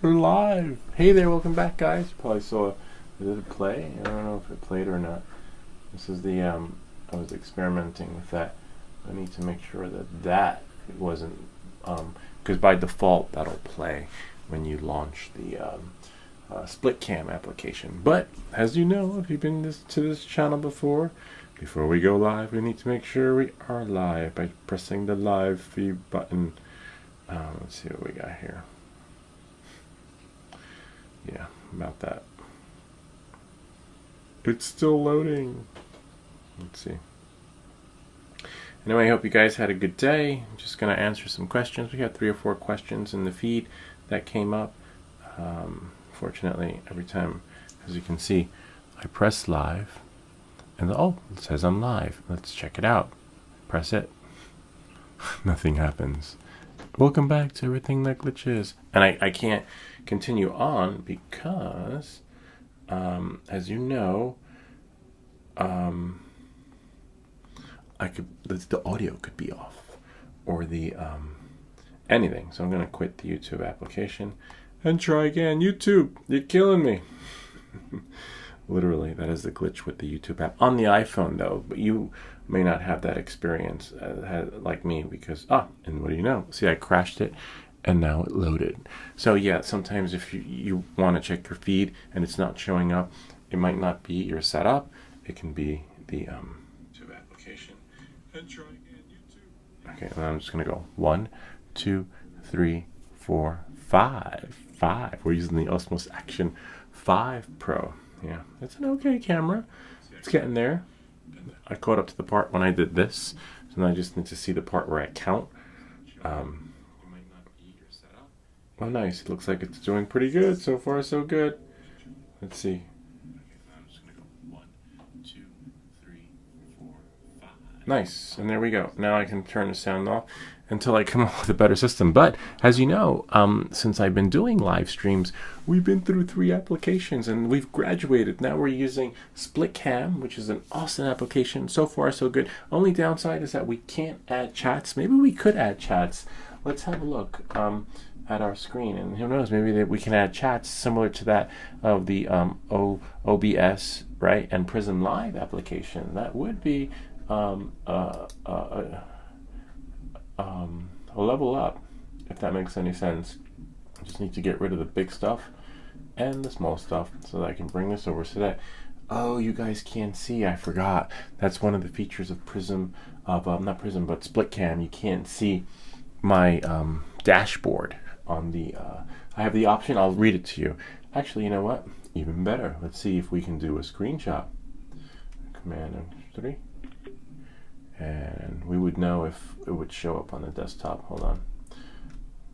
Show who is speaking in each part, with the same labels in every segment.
Speaker 1: We're live. Hey there, welcome back, guys. You probably saw. Did it play? I don't know if it played or not. This is the I was experimenting with that. I need to make sure that wasn't because by default that'll play when you launch the split cam application. But as you know, if you've been to this channel before we go live, we need to make sure we are live by pressing the live feed button. Let's see what we got here. Yeah, about that. It's still loading. Let's see. Anyway, I hope you guys had a good day. I'm just going to answer some questions. We had 3 or 4 questions in the feed that came up. Fortunately, every time, as you can see, I press live, and it says I'm live. Let's check it out. Press it. Nothing happens. Welcome back to Everything That Glitches. And I can't continue on because, as you know, the audio could be off, or the anything. So I'm going to quit the YouTube application and try again. YouTube, you're killing me. Literally, that is the glitch with the YouTube app on the iPhone, though. But you may not have that experience like me, because and what do you know? See, I crashed it, and now it loaded. So yeah, sometimes if you want to check your feed and it's not showing up, it might not be your setup. It can be the YouTube application. And try again, YouTube. Okay, and I'm just gonna go 1, 2, 3, 4, 5. 5. We're using the Osmos Action 5 Pro. Yeah, it's an okay camera. It's getting there. I caught up to the part when I did this, so now I just need to see the part where I count. Oh, nice. It looks like it's doing pretty good. So far, so good. Let's see. I'm just going to go 1, 2, 3, 4, 5. Nice. And there we go. Now I can turn the sound off until I come up with a better system. But as you know, since I've been doing live streams, we've been through 3 applications and we've graduated. Now we're using Split Cam, which is an awesome application. So far, so good. Only downside is that we can't add chats. Maybe we could add chats. Let's have a look at our screen, and who knows, maybe we can add chats similar to that of the OBS, right, and Prism Live application. That would be a level up, if that makes any sense. I just need to get rid of the big stuff and the small stuff so that I can bring this over so that, you guys can't see. I forgot. That's one of the features of Prism, not Prism, but Split Cam. You can't see my dashboard on the, I have the option. I'll read it to you. Actually, you know what? Even better. Let's see if we can do a screenshot. Command 3. And we would know if it would show up on the desktop. Hold on.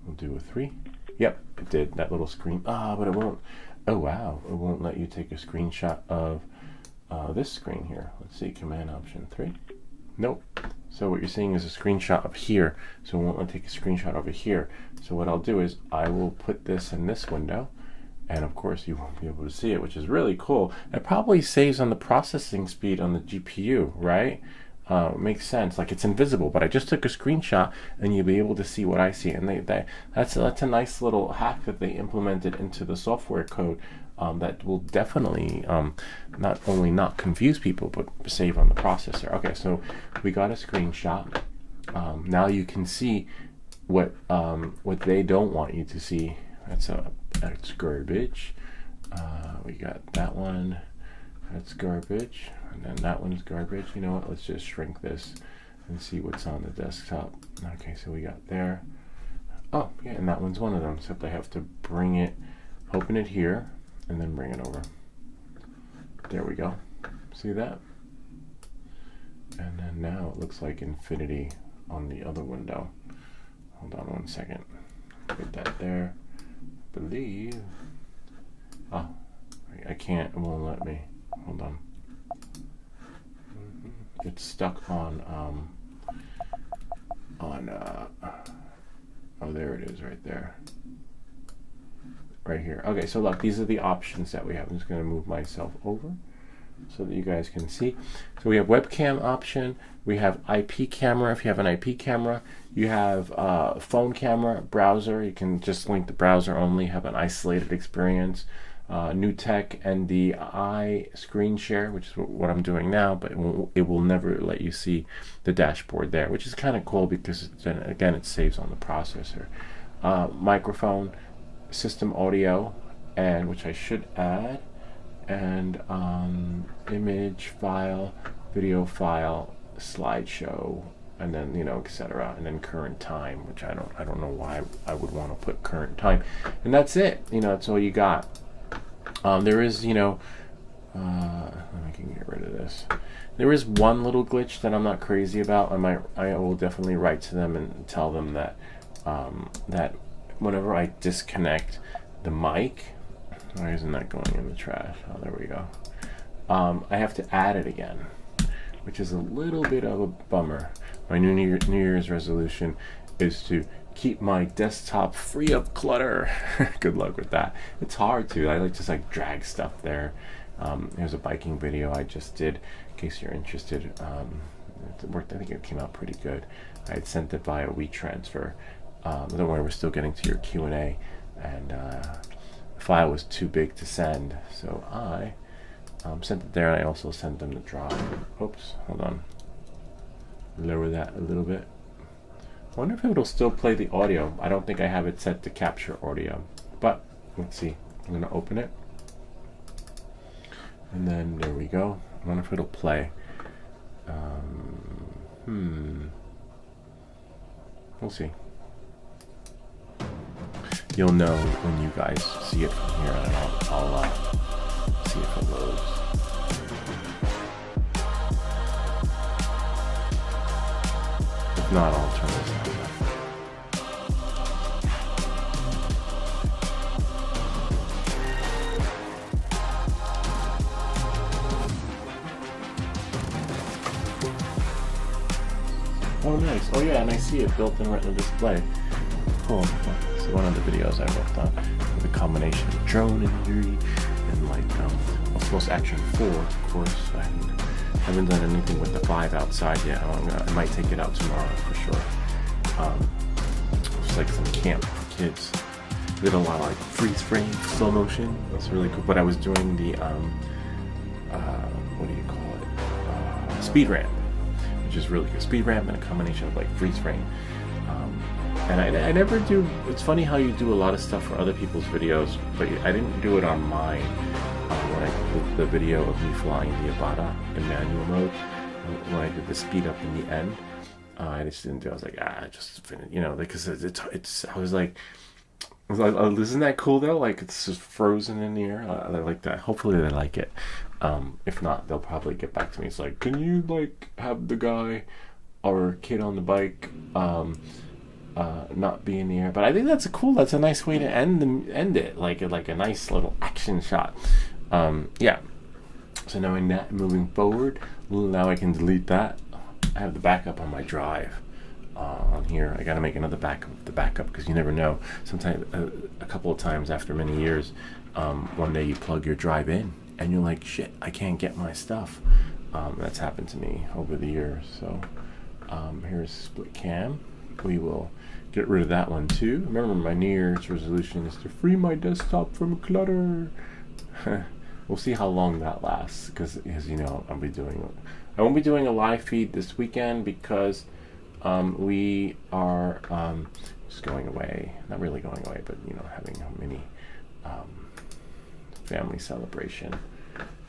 Speaker 1: We'll do a 3. Yep, it did. That little screen. But it won't. Oh, wow. It won't let you take a screenshot of this screen here. Let's see. Command option 3. Nope. So what you're seeing is a screenshot of here. So it won't let me take a screenshot over here. So what I'll do is I will put this in this window. And of course you won't be able to see it, which is really cool. It probably saves on the processing speed on the GPU, right? Makes sense. Like, it's invisible, but I just took a screenshot and you'll be able to see what I see. And that's a nice little hack that they implemented into the software code that will definitely not only not confuse people, but save on the processor. Okay, so we got a screenshot. Now you can see what they don't want you to see. That's garbage. We got that one. That's garbage. And then that one's garbage. You know what? Let's just shrink this and see what's on the desktop. Okay, so we got there. Oh, yeah, and that one's one of them. Except I have to bring it, open it here, and then bring it over. There we go. See that? And then now it looks like infinity on the other window. Hold on 1 second. Put that there. I believe. Oh, I can't. It won't let me. Hold on. It's stuck on oh, there it is, right there. Right here. Okay, so look, these are the options that we have. I'm just going to move myself over. so that you guys can see. So we have webcam option, we have IP camera if you have an IP camera, you have phone camera, browser, you can just link the browser only, have an isolated experience, new tech, and the eye screen share, which is what I'm doing now, but it will never let you see the dashboard there, which is kind of cool because then again it saves on the processor. Microphone, system audio, and which I should add, and image file, video file, slideshow, and then etc. And then current time, which I don't know why I would want to put current time, and that's it. That's all you got. There is I can get rid of this. There is one little glitch that I'm not crazy about. I will definitely write to them and tell them that that whenever I disconnect the mic, why isn't that going in the trash? Oh, there we go. I have to add it again, which is a little bit of a bummer. My New Year's resolution is to keep my desktop free of clutter. Good luck with that. It's hard to. I just drag stuff there. Here's a biking video I just did, in case you're interested. It worked. I think it came out pretty good. I had sent it via WeTransfer. Don't worry, we're still getting to your Q&A, and the file was too big to send, so I sent it there, and I also sent them the drive. Oops, hold on. Lower that a little bit. I wonder if it'll still play the audio. I don't think I have it set to capture audio, but let's see. I'm going to open it, and then there we go. I wonder if it'll play. We'll see. You'll know when you guys see it from here, and I'll see if it loads. If not, I'll turn this down. Oh, nice. Oh, yeah, and I see it built in Retina display. Cool. This is one of the videos I worked on with a combination of drone imagery and almost Action 4, of course. I haven't done anything with the 5 outside yet. I might take it out tomorrow for sure. It's like some camp for kids. Did a lot of freeze frame, slow motion. That's really cool. But I was doing the what do you call it? Speed ramp, which is really good. Speed ramp and a combination of freeze frame. And I never do. It's funny how you do a lot of stuff for other people's videos, but I didn't do it on mine. When I did the video of me flying the Ibarra in manual mode, when I did the speed up in the end, I just didn't do it. I was like, just finish, because it's. I was like, isn't that cool though? It's just frozen in the air. I like that. Hopefully they like it. If not, they'll probably get back to me. It's like, can you have the guy or kid on the bike not be in the air? But I think that's a nice way to end it, like a nice little action shot. Yeah. So knowing that, moving forward, now I can delete that. I have the backup on my drive on here. I got to make another backup of the backup because you never know. Sometimes a couple of times after many years, one day you plug your drive in and you're like, shit, I can't get my stuff. That's happened to me over the years. So here's split cam. We will get rid of that one too. Remember, my New Year's resolution is to free my desktop from clutter. We'll see how long that lasts, because I won't be doing a live feed this weekend because we are just going away. Not really going away, but having a mini family celebration.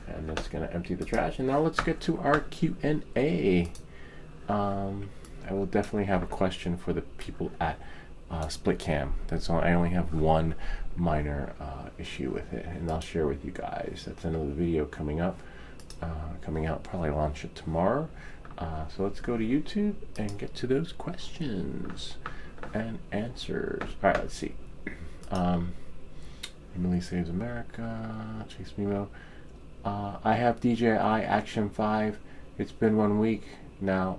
Speaker 1: And that's gonna empty the trash. And now let's get to our Q&A. I will definitely have a question for the people at Split Cam. That's all. I only have one minor issue with it, and I'll share with you guys. That's another video coming out. Probably launch it tomorrow. So let's go to YouTube and get to those questions and answers. All right, let's see. Emily Saves America. Chase Mimo. I have DJI Action 5. It's been 1 week now.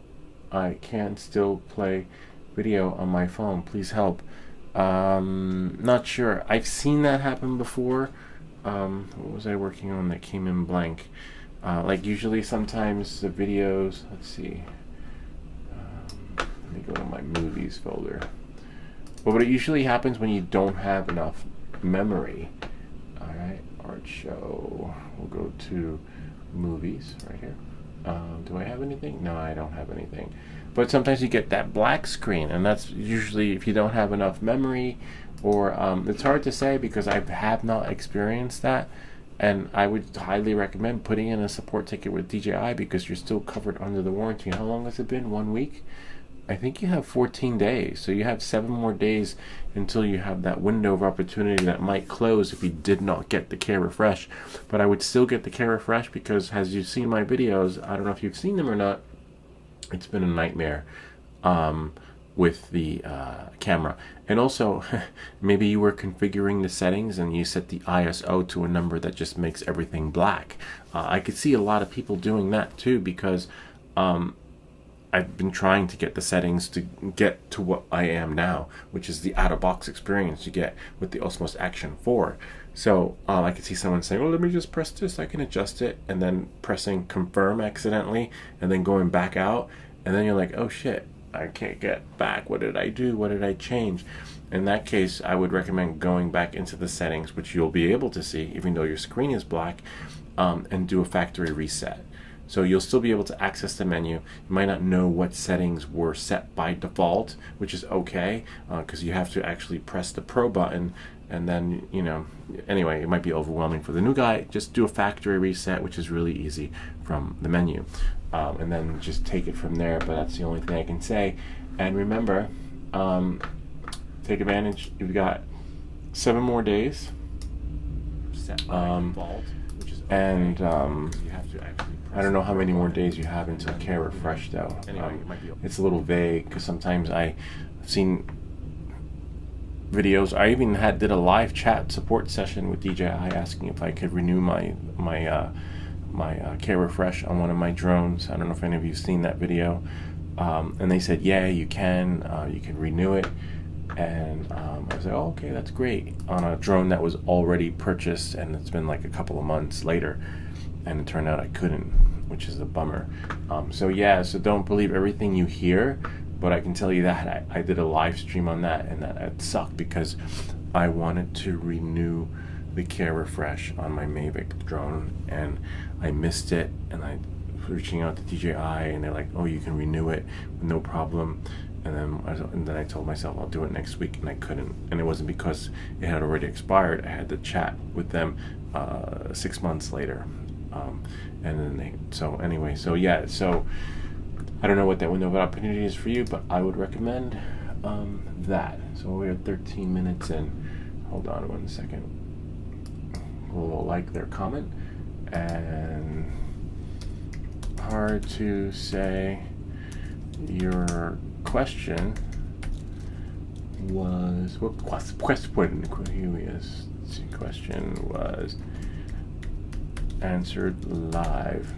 Speaker 1: I can still play video on my phone. Please help. Not sure. I've seen that happen before. What was I working on that came in blank? Like usually sometimes the videos, let's see, let me go to my movies folder. But what it usually happens when you don't have enough memory. Alright, art show, we'll go to movies right here. Do I have anything? No, I don't have anything. But sometimes you get that black screen, and that's usually if you don't have enough memory, or it's hard to say because I have not experienced that. And I would highly recommend putting in a support ticket with DJI because you're still covered under the warranty. How long has it been? 1 week? I think you have 14 days. So you have 7 more days until you have that window of opportunity that might close if you did not get the Care Refresh. But I would still get the Care Refresh because, as you've seen my videos, I don't know if you've seen them or not, it's been a nightmare with the camera. And also, maybe you were configuring the settings and you set the ISO to a number that just makes everything black. I could see a lot of people doing that too because I've been trying to get the settings to get to what I am now, which is the out-of-box experience you get with the Osmos Action 4. So I could see someone saying, well, let me just press this, I can adjust it, and then pressing confirm accidentally, and then going back out, and then you're like, oh shit, I can't get back. What did I do? What did I change? In that case, I would recommend going back into the settings, which you'll be able to see, even though your screen is black, and do a factory reset. So you'll still be able to access the menu. You might not know what settings were set by default, which is okay, because you have to actually press the Pro button, and then, you know, anyway, it might be overwhelming for the new guy. Just do a factory reset, which is really easy from the menu. And then just take it from there, but that's the only thing I can say. And remember, take advantage. You've got 7 more days. Set by default, which is okay. And you have to actually I don't know how many more days you have until Care Refresh, though. It's a little vague because sometimes I've seen videos. I even did a live chat support session with DJI asking if I could renew my Care Refresh on one of my drones. I don't know if any of you've seen that video. And they said, yeah, you can renew it. And I was like, oh, okay, that's great. On a drone that was already purchased, and it's been like a couple of months later. And it turned out I couldn't, which is a bummer. So don't believe everything you hear, but I can tell you that I did a live stream on that, and that sucked because I wanted to renew the Care Refresh on my Mavic drone, and I missed it, and I was reaching out to DJI, and they're like, oh, you can renew it, no problem. And then I told myself I'll do it next week, and I couldn't. And it wasn't because it had already expired. I had to chat with them 6 months later. And then so I don't know what that window of opportunity is for you, but I would recommend that. So we're 13 minutes in. Hold on 1 second. We'll like their comment. And hard to say. Your question was question was answered live.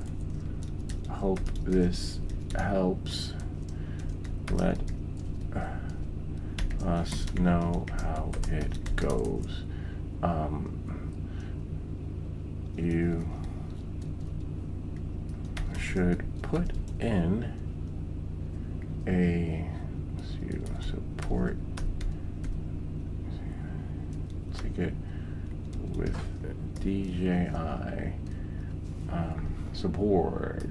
Speaker 1: Hope this helps. Let us know how it goes. You should put in a support ticket with DJI support.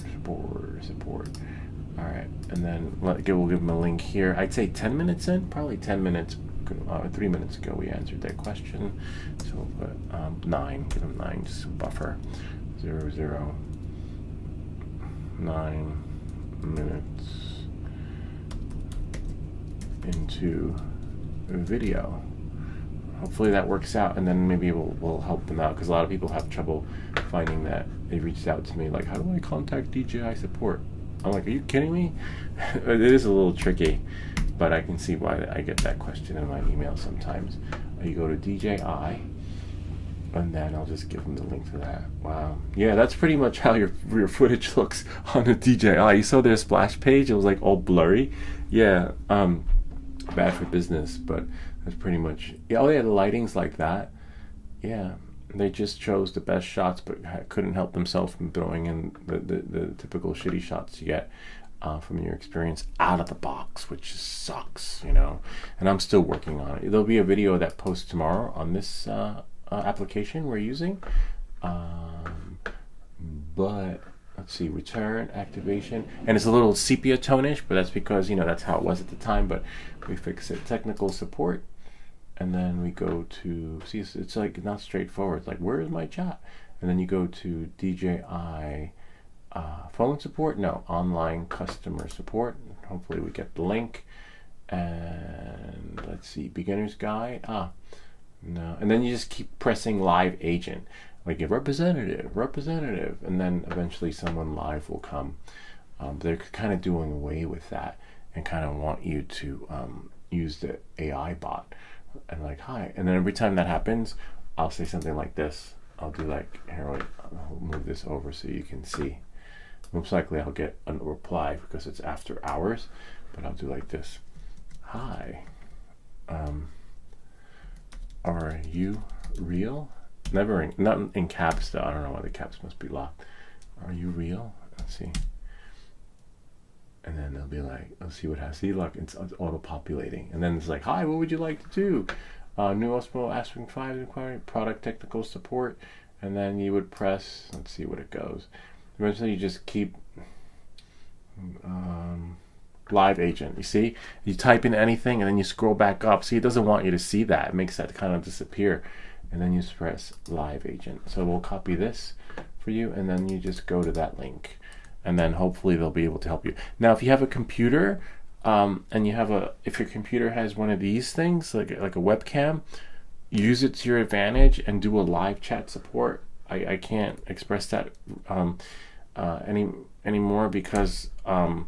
Speaker 1: All right, and then we'll give them a link here. I'd say 10 minutes in, probably 10 minutes. 3 minutes ago we answered that question, so we'll put 9. Give them 9, just buffer 0, 9 minutes into a video. Hopefully that works out, and then maybe we'll help them out, because a lot of people have trouble finding that. They reached out to me like, how do I contact DJI support? I'm like, are you kidding me? It is a little tricky, but I can see why I get that question in my email sometimes. You go to DJI, and then I'll just give them the link to that. Wow. Yeah, that's pretty much how your footage looks on the DJI. You saw their splash page, it was like all blurry. Yeah, bad for business, but that's pretty much, the lighting's like that. Yeah, They just chose the best shots, but couldn't help themselves from throwing in the typical shitty shots you get from your experience out of the box, which sucks, you know. And I'm still working on it. There'll be a video that posts tomorrow on this application we're using. But let's see, return, activation, and it's a little sepia tone-ish, but that's because, you know, that's how it was at the time. But we fix it, technical support. And then we go to, see, it's like not straightforward. It's like, where is my chat? And then you go to DJI phone support. No, online customer support. Hopefully we get the link. And let's see, beginner's guide. No. And then you just keep pressing live agent. Like a representative. And then eventually someone live will come. They're kind of doing away with that and kind of want you to use the AI bot. And like, hi. And then every time that happens, I'll say something like this. I'll do like, here, I'll move this over so you can see. Most likely I'll get a reply because it's after hours, but I'll do like this. Hi. Are you real? Never not in caps though. I don't know why the caps must be locked. Are you real? Let's see. And then they'll be like, let's see what has. See, look, it's auto-populating. And then it's like, hi, what would you like to do? New Osmo Aspen 5 inquiry, product technical support. And then you would press, let's see what it goes. Eventually you just keep live agent. You see? You type in anything and then you scroll back up. See, it doesn't want you to see that. It makes that kind of disappear. And then you press live agent. So we'll copy this for you and then you just go to that link. And then hopefully they'll be able to help you. Now, if you have a computer, and you have if your computer has one of these things, like a webcam, use it to your advantage and do a live chat support. I can't express that anymore because a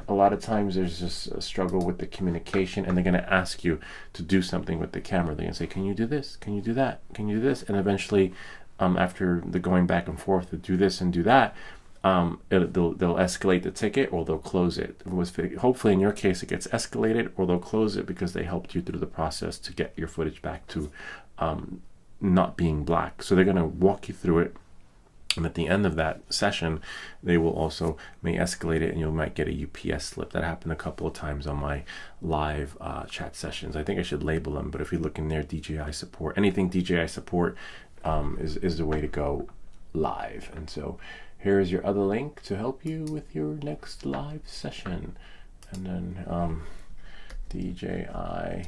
Speaker 1: lot of times there's just a struggle with the communication, and they're going to ask you to do something with the camera. They're going to say, "Can you do this? Can you do that? Can you do this?" And eventually, after the going back and forth to do this and do that. They'll escalate the ticket or they'll close it. Hopefully in your case it gets escalated, or they'll close it because they helped you through the process to get your footage back to not being black. So they're going to walk you through it, and at the end of that session they will also may escalate it and you might get a UPS slip. That happened a couple of times on my live chat sessions. I think I should label them, but if you look in there, DJI support, anything DJI support is the way to go live. And so here is your other link to help you with your next live session. And then DJI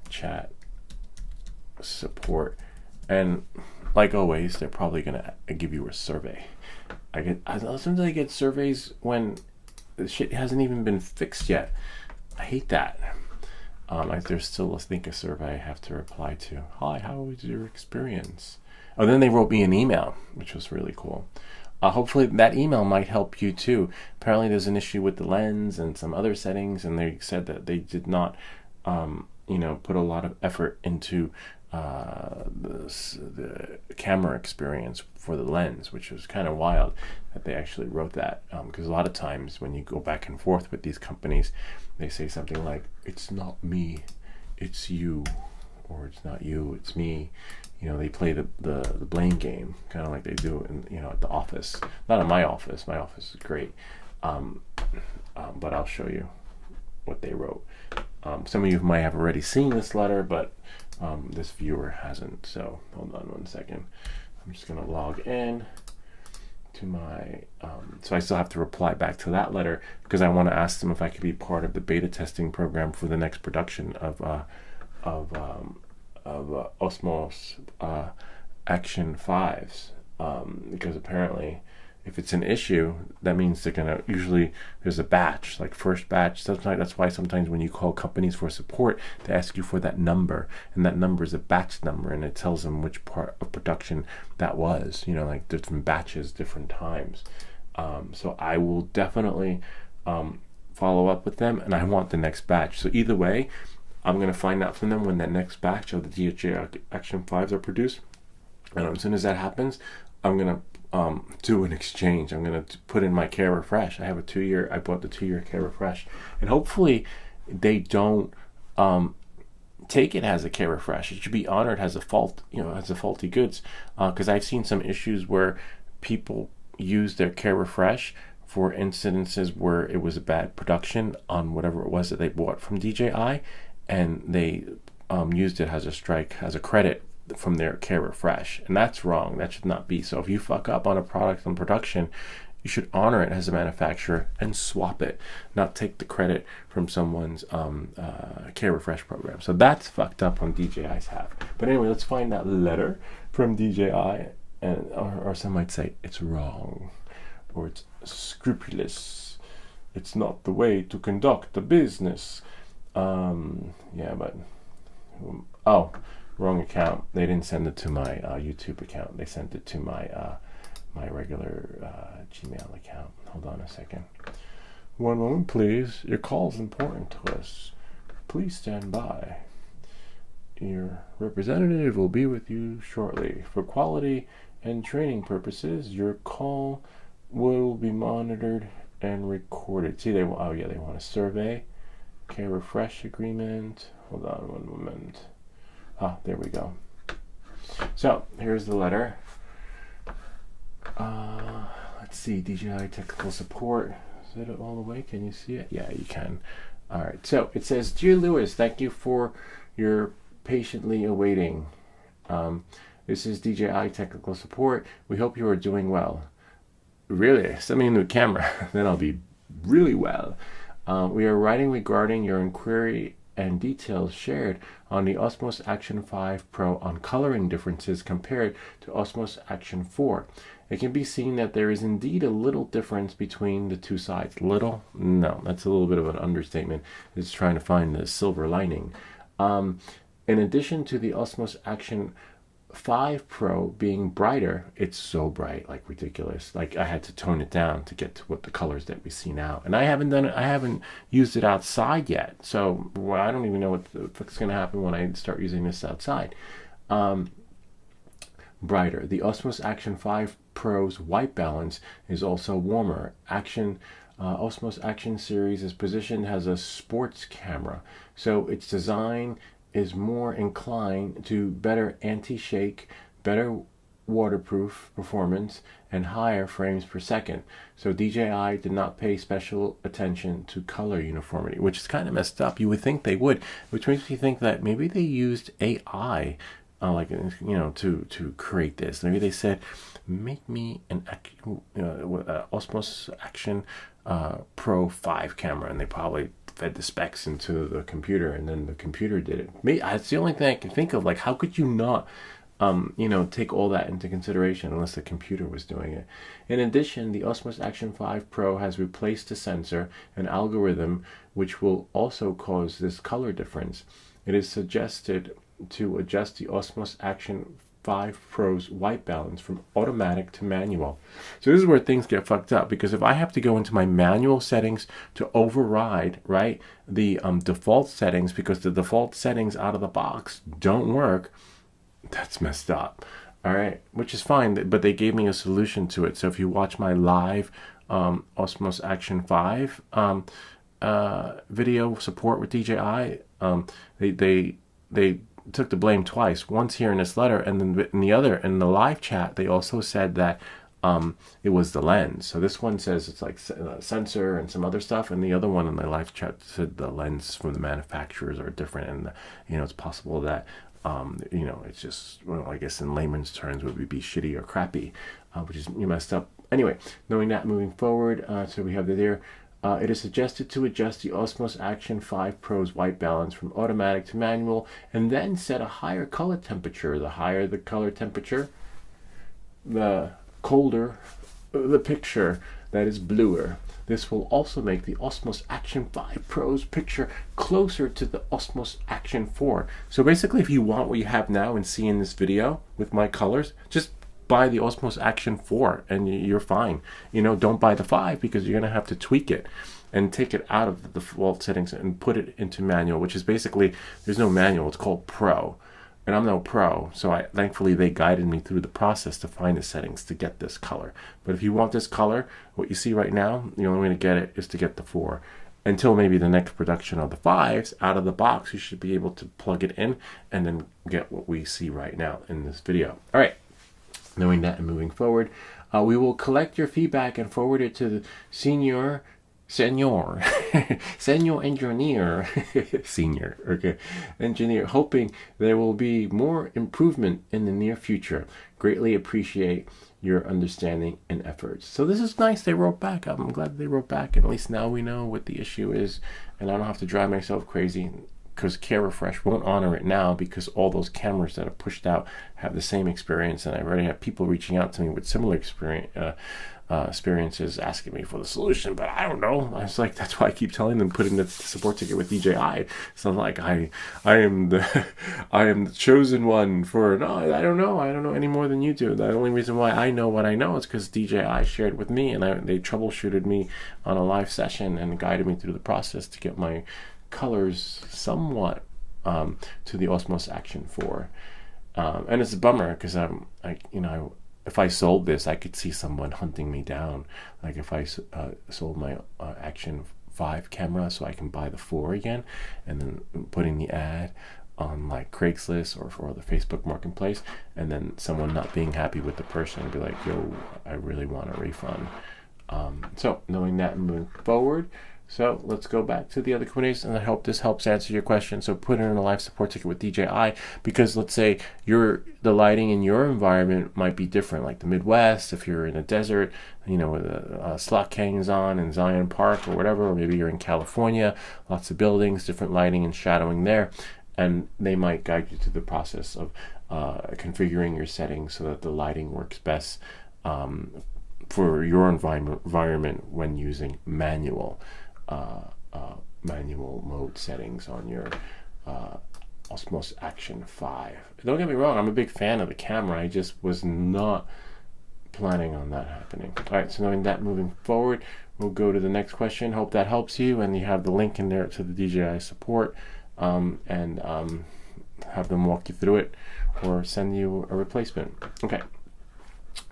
Speaker 1: chat support. And like always, they're probably gonna give you a survey. Sometimes I get surveys when the shit hasn't even been fixed yet. I hate that. There's still, I think, a survey I have to reply to. Hi, how was your experience? Oh, then they wrote me an email, which was really cool. Hopefully that email might help you too. Apparently there's an issue with the lens and some other settings, and they said that they did not, put a lot of effort into the camera experience for the lens, which was kind of wild that they actually wrote that. Because a lot of times when you go back and forth with these companies, they say something like, "It's not me, it's you," or "It's not you, it's me." They play the blame game, kind of like they do at the office. Not in my office. My office is great. But I'll show you what they wrote. Some of you might have already seen this letter, but this viewer hasn't. So hold on one second. I'm just going to log in to my... so I still have to reply back to that letter because I want to ask them if I could be part of the beta testing program for the next production of Osmos Action 5s, because apparently if it's an issue, that means they're gonna there's a batch, like first batch. That's why sometimes when you call companies for support, they ask you for that number, and that number is a batch number, and it tells them which part of production that was, like different batches, different times. So I will definitely follow up with them, and I want the next batch. So either way, I'm going to find out from them when that next batch of the DJI Action 5s are produced. And as soon as that happens, I'm going to do an exchange. I'm going to put in my Care Refresh. I bought the 2-year Care Refresh. And hopefully they don't take it as a care refresh. It should be honored as a fault, as a faulty goods, because I've seen some issues where people use their care refresh for incidences where it was a bad production on whatever it was that they bought from DJI, and they used it as a strike, as a credit from their care refresh, and that's wrong. That should not be. So if you fuck up on a product in production, you should honor it as a manufacturer and swap it, not take the credit from someone's care refresh program. So that's fucked up on DJI's half. But anyway, let's find that letter from DJI, and or some might say it's wrong, or it's scrupulous. It's not the way to conduct the business. Yeah, but wrong account. They didn't send it to my YouTube account. They sent it to my my regular Gmail account. Hold on a second. One moment, please. Your call is important to us. Please stand by. Your representative will be with you shortly. For quality and training purposes, your call will be monitored and recorded. See, they want a survey, care refresh agreement. Hold on one moment. There we go. So here's the letter. Let's see, DJI technical support. Is it all the way? Can you see it? Yeah, you can. All right. So it says, "Dear Lewis, thank you for your patiently awaiting. This is DJI technical support. We hope you are doing well." Really? Send me a new camera, then I'll be really well. We are writing regarding your inquiry and details shared on the Osmos Action 5 Pro on coloring differences compared to Osmos Action 4. It can be seen that there is indeed a little difference between the two sides. Little? No, that's a little bit of an understatement. It's trying to find the silver lining. In addition to the Osmos Action 5 Pro being brighter, it's so bright, like ridiculous. Like I had to tone it down to get to what the colors that we see now. And I haven't used it outside yet. So I don't even know what the fuck's going to happen when I start using this outside. Brighter. The Osmos Action 5 Pro's white balance is also warmer. Osmos Action series is positioned as a sports camera, so its design is more inclined to better anti-shake, better waterproof performance, and higher frames per second. So DJI did not pay special attention to color uniformity, which is kind of messed up. You would think they would, which makes me think that maybe they used AI, to create this. Maybe they said, make me an Osmos Action Pro 5 camera, and they probably fed the specs into the computer, and then the computer did it. It's the only thing I can think of. Like, how could you not, take all that into consideration unless the computer was doing it? In addition, the Osmos Action 5 Pro has replaced a sensor, an algorithm, which will also cause this color difference. It is suggested to adjust the Osmos Action 5 Pro's white balance from automatic to manual. So this is where things get fucked up, because if I have to go into my manual settings to override, right, the default settings, because the default settings out of the box don't work, that's messed up. All right, which is fine, but they gave me a solution to it. So if you watch my live Osmos Action 5 video support with DJI, they took the blame twice. Once here in this letter, and then in the live chat, they also said that it was the lens. So this one says it's like sensor and some other stuff, and the other one in the live chat said the lens from the manufacturers are different, and it's possible that it's just, well, I guess in layman's terms would be shitty or crappy, which is messed up. Anyway, knowing that, moving forward, so we have there. It is suggested to adjust the Osmos Action 5 Pro's white balance from automatic to manual, and then set a higher color temperature. The higher the color temperature, the colder the picture that is bluer. This will also make the Osmos Action 5 Pro's picture closer to the Osmos Action 4. So basically, if you want what you have now and see in this video with my colors, just buy the Osmos Action 4 and you're fine. Don't buy the 5, because you're going to have to tweak it and take it out of the default settings and put it into manual, which is basically, there's no manual, it's called Pro. And I'm no pro, so thankfully they guided me through the process to find the settings to get this color. But if you want this color, what you see right now, the only way to get it is to get the 4. until maybe the next production of the 5s, out of the box, you should be able to plug it in and then get what we see right now in this video. All right, knowing that and moving forward, we will collect your feedback and forward it to the senior engineer, senior, okay, engineer, hoping there will be more improvement in the near future. Greatly appreciate your understanding and efforts. So this is nice. They wrote back. I'm glad they wrote back. And at least now we know what the issue is, and I don't have to drive myself crazy, because Care Refresh won't honor it now, because all those cameras that are pushed out have the same experience, and I already have people reaching out to me with similar experiences asking me for the solution, but I don't know. I was like, that's why I keep telling them, put in the support ticket with DJI. So I'm like, I am the chosen one for, no, I don't know any more than you do. The only reason why I know what I know is because DJI shared with me, and they troubleshooted me on a live session and guided me through the process to get my colors somewhat to the Osmos Action 4. And it's a bummer, because if I sold this, I could see someone hunting me down. Like if I sold my Action 5 camera so I can buy the 4 again, and then putting the ad on like Craigslist or for the Facebook Marketplace, and then someone not being happy with the person and be like, yo, I really want a refund. So knowing that and moving forward, so let's go back to the other Q&As, and I hope this helps answer your question. So put in a live support ticket with DJI, because let's say the lighting in your environment might be different, like the Midwest, if you're in a desert, with a slot canyons on in Zion Park or whatever, or maybe you're in California, lots of buildings, different lighting and shadowing there, and they might guide you through the process of configuring your settings so that the lighting works best for your environment when using manual mode settings on your Osmos Action 5. Don't get me wrong, I'm a big fan of the camera. I just was not planning on that happening. All right, so knowing that, moving forward, we'll go to the next question. Hope that helps you, and you have the link in there to the DJI support, and have them walk you through it or send you a replacement. Okay,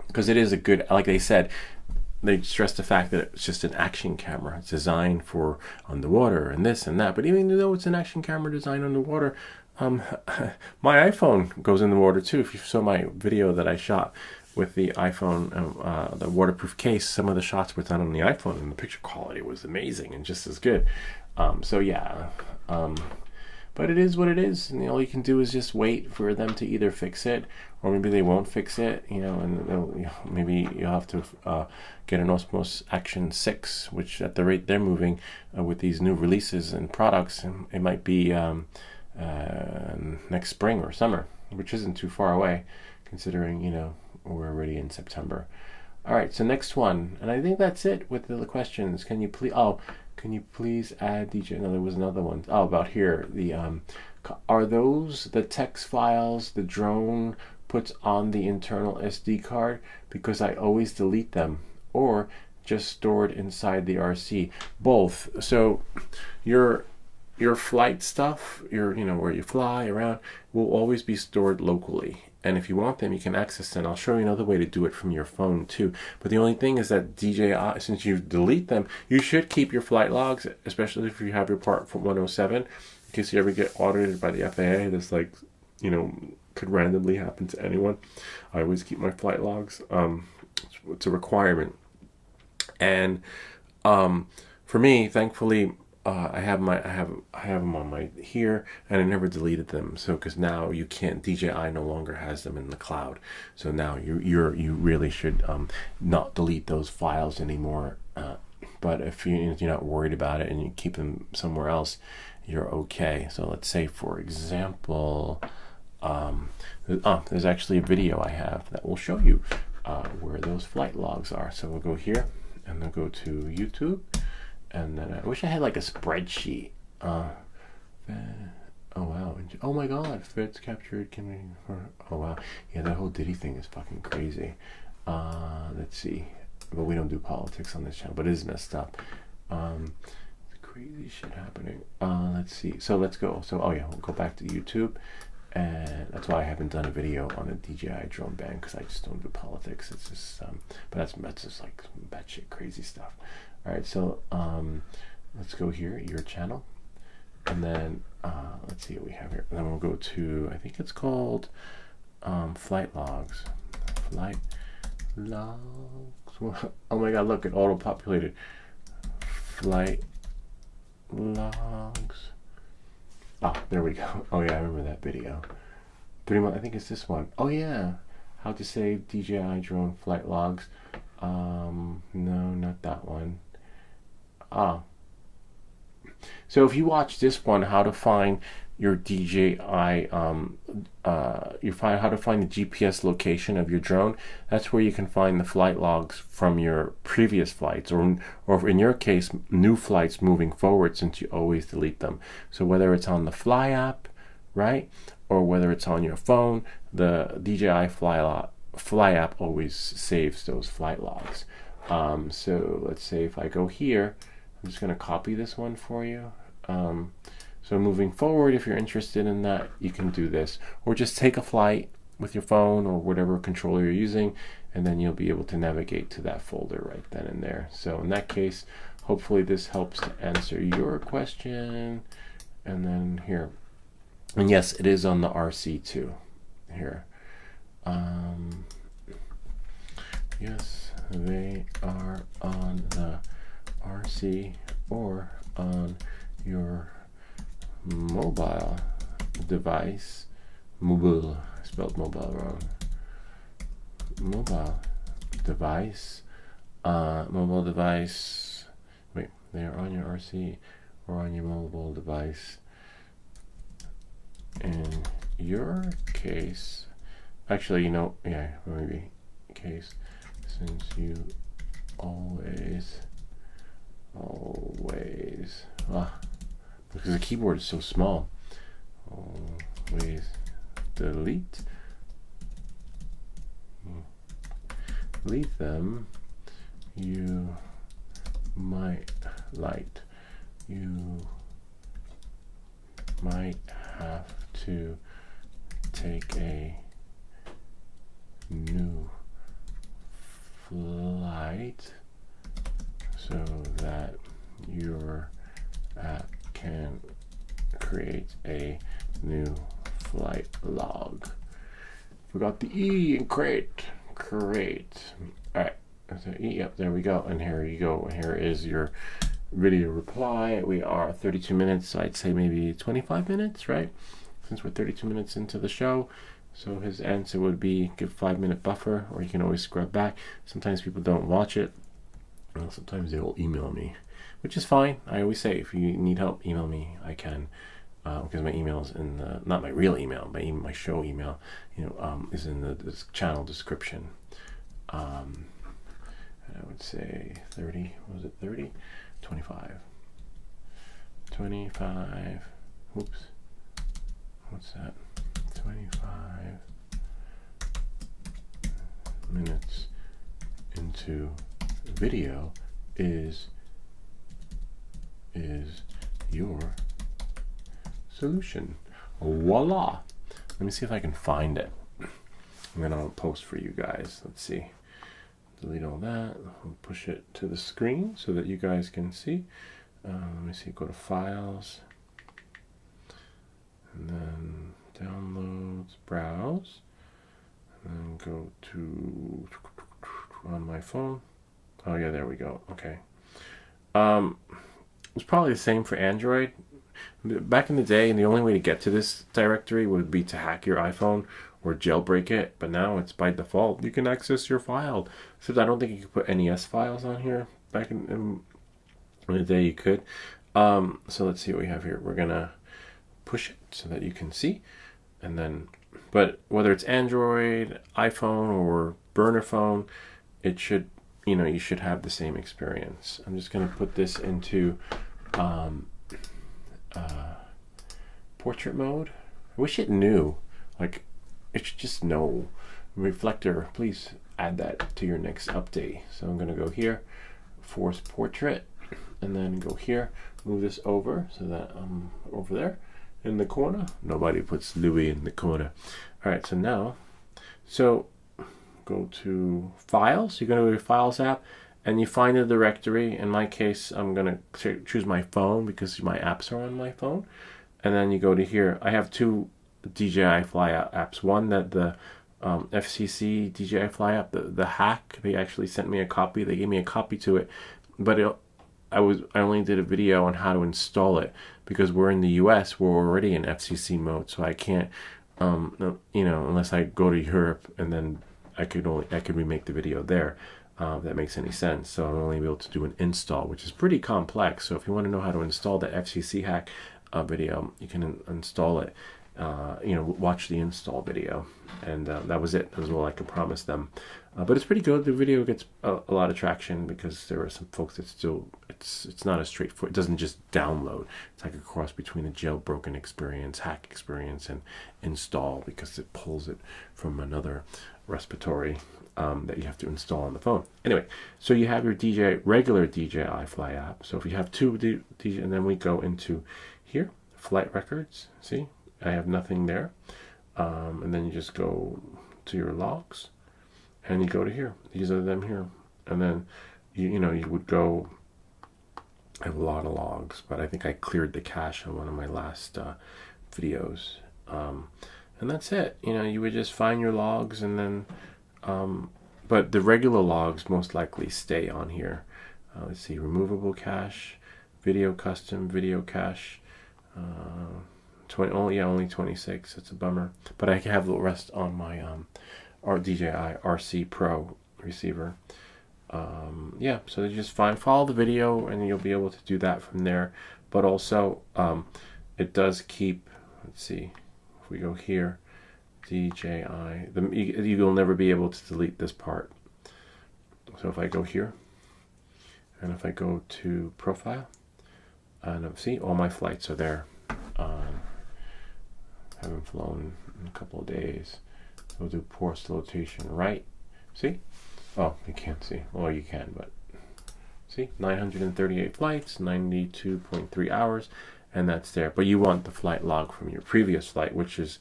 Speaker 1: because it is a good, like they said, they stress the fact that it's just an action camera. It's designed for underwater and this and that. But even though it's an action camera designed underwater, my iPhone goes in the water too. If you saw my video that I shot with the iPhone, the waterproof case, some of the shots were done on the iPhone, and the picture quality was amazing and just as good. So yeah. But it is what it is, and all you can do is just wait for them to either fix it, or maybe they won't fix it, and maybe you'll have to get an Osmos Action 6, which at the rate they're moving with these new releases and products, it might be next spring or summer, which isn't too far away, considering, we're already in September. All right, so next one, and I think that's it with the questions. Can you please add DJ? No, there was another one. Oh, about here. Are those the text files the drone puts on the internal SD card? Because I always delete them, or just stored inside the RC? Both. So your flight stuff, where you fly around, will always be stored locally. And if you want them, you can access them. I'll show you another way to do it from your phone too. But the only thing is that DJI, since you delete them, you should keep your flight logs, especially if you have your Part 107, in case you ever get audited by the FAA. This could randomly happen to anyone. I always keep my flight logs. It's a requirement. And for me, thankfully, I have them on my here, and I never deleted them. So because now you can't, DJI no longer has them in the cloud. So now you really should not delete those files anymore. But if you're not worried about it and you keep them somewhere else, you're okay. So let's say, for example, there's actually a video I have that will show you where those flight logs are. So we'll go here, and then go to YouTube. And then I wish I had like a spreadsheet. Oh wow! Oh my God! Feds captured. Oh wow! Yeah, that whole Diddy thing is fucking crazy. Let's see. But we don't do politics on this channel. But it is messed up. Crazy shit happening. Let's see. So let's go. So we'll go back to YouTube, and that's why I haven't done a video on the DJI drone ban, because I just don't do politics. It's just but that's just like batshit crazy stuff. All right, so let's go here, your channel, and then let's see what we have here. And then we'll go to, I think it's called flight logs. Flight logs. Oh my god, look, it auto-populated. Flight logs. Ah, there we go. Oh yeah, I remember that video. 3 months, I think it's this one. Oh yeah, how to save DJI drone flight logs. No, not that one. Ah. So if you watch this one, how to find your DJI, how to find the GPS location of your drone, that's where you can find the flight logs from your previous flights, or in your case, new flights moving forward, since you always delete them. So whether it's on the Fly app, right, or whether it's on your phone, the DJI Fly app always saves those flight logs. So let's say if I go here, I'm just going to copy this one for you. So moving forward, if you're interested in that, you can do this, or just take a flight with your phone or whatever controller you're using, and then you'll be able to navigate to that folder right then and there. So in that case, hopefully this helps to answer your question. And then here, and yes, it is on the RC too. Here, yes, they are on the RC or on your mobile device. Mobile, I spelled mobile wrong. Mobile device. Mobile device. Wait, they are on your RC or on your mobile device. In your case, actually, you know, yeah, maybe case, since you always, because the keyboard is so small, always delete them, you might have to take a new flight so that your app can create a new flight log. Forgot the E in create. All right, so E, yep, there we go. And here you go. Here is your video reply. We are 32 minutes, so I'd say maybe 25 minutes, right? Since we're 32 minutes into the show. So his answer would be give 5-minute buffer, or you can always scrub back. Sometimes people don't watch it. Well, sometimes they will email me, which is fine. I always say, if you need help, email me. I can, because my email is in the, not my real email, but even my show email, is in the channel description. I would say 30, was it 30? 25. Oops. What's that? 25 minutes into video is your solution. Voila. Let me see if I can find it, and then I'll post for you guys. Let's see. Delete all that. I'll push it to the screen so that you guys can see. Let me see. Go to files, and then downloads, browse, and then go to on my phone. Oh yeah, there we go. Okay. It's probably the same for Android. Back in the day, and the only way to get to this directory would be to hack your iPhone or jailbreak it, but now it's by default. You can access your file. So I don't think you could put NES files on here. Back in the day you could. So let's see what we have here. We're gonna push it so that you can see, and then, but whether it's Android, iPhone, or burner phone, it should, you should have the same experience. I'm just gonna put this into portrait mode. I wish it knew, like, it should just know. Reflector, please add that to your next update. So I'm going to go here, force portrait, and then go here, move this over so that I'm over there in the corner. Nobody puts Louis in the corner. All right, so now, go to Files. You're going to go to your Files app, and you find the directory. In my case, I'm going to choose my phone because my apps are on my phone. And then you go to here. I have two DJI Fly apps. One that the FCC DJI Fly app, the hack, they actually sent me a copy. They gave me a copy to it, but I only did a video on how to install it because we're in the US. We're already in FCC mode, so I can't, unless I go to Europe, and then I could remake the video there. If that makes any sense. So I'm only able to do an install, which is pretty complex. So if you want to know how to install the FCC hack video, you can install it. Watch the install video, and that was it. That was all I could promise them. But it's pretty good. The video gets a lot of traction because there are some folks that still it's not as straightforward. It doesn't just download. It's like a cross between a jailbroken experience, hack experience, and install, because it pulls it from another repository that you have to install on the phone. Anyway, so you have your regular DJI Fly app. So if you have two DJ, and then we go into here, flight records. See, I have nothing there. And then you just go to your logs, and you go to here. These are them here. And then you would go. I have a lot of logs, but I think I cleared the cache on one of my last videos. And that's it. You would just find your logs, and then but the regular logs most likely stay on here. Let's see, removable cache, video custom, video cache, only 26. That's a bummer, but I can have the rest on my DJI RC Pro receiver. So you just follow the video, and you'll be able to do that from there. But also it does keep, let's see, if we go here, DJI, you'll never be able to delete this part. So if I go here, and if I go to profile, and see, all my flights are there. Haven't flown in a couple of days. We'll do post rotation right. See? Oh, you can't see. Well, you can, but see, 938 flights, 92.3 hours, and that's there. But you want the flight log from your previous flight, which is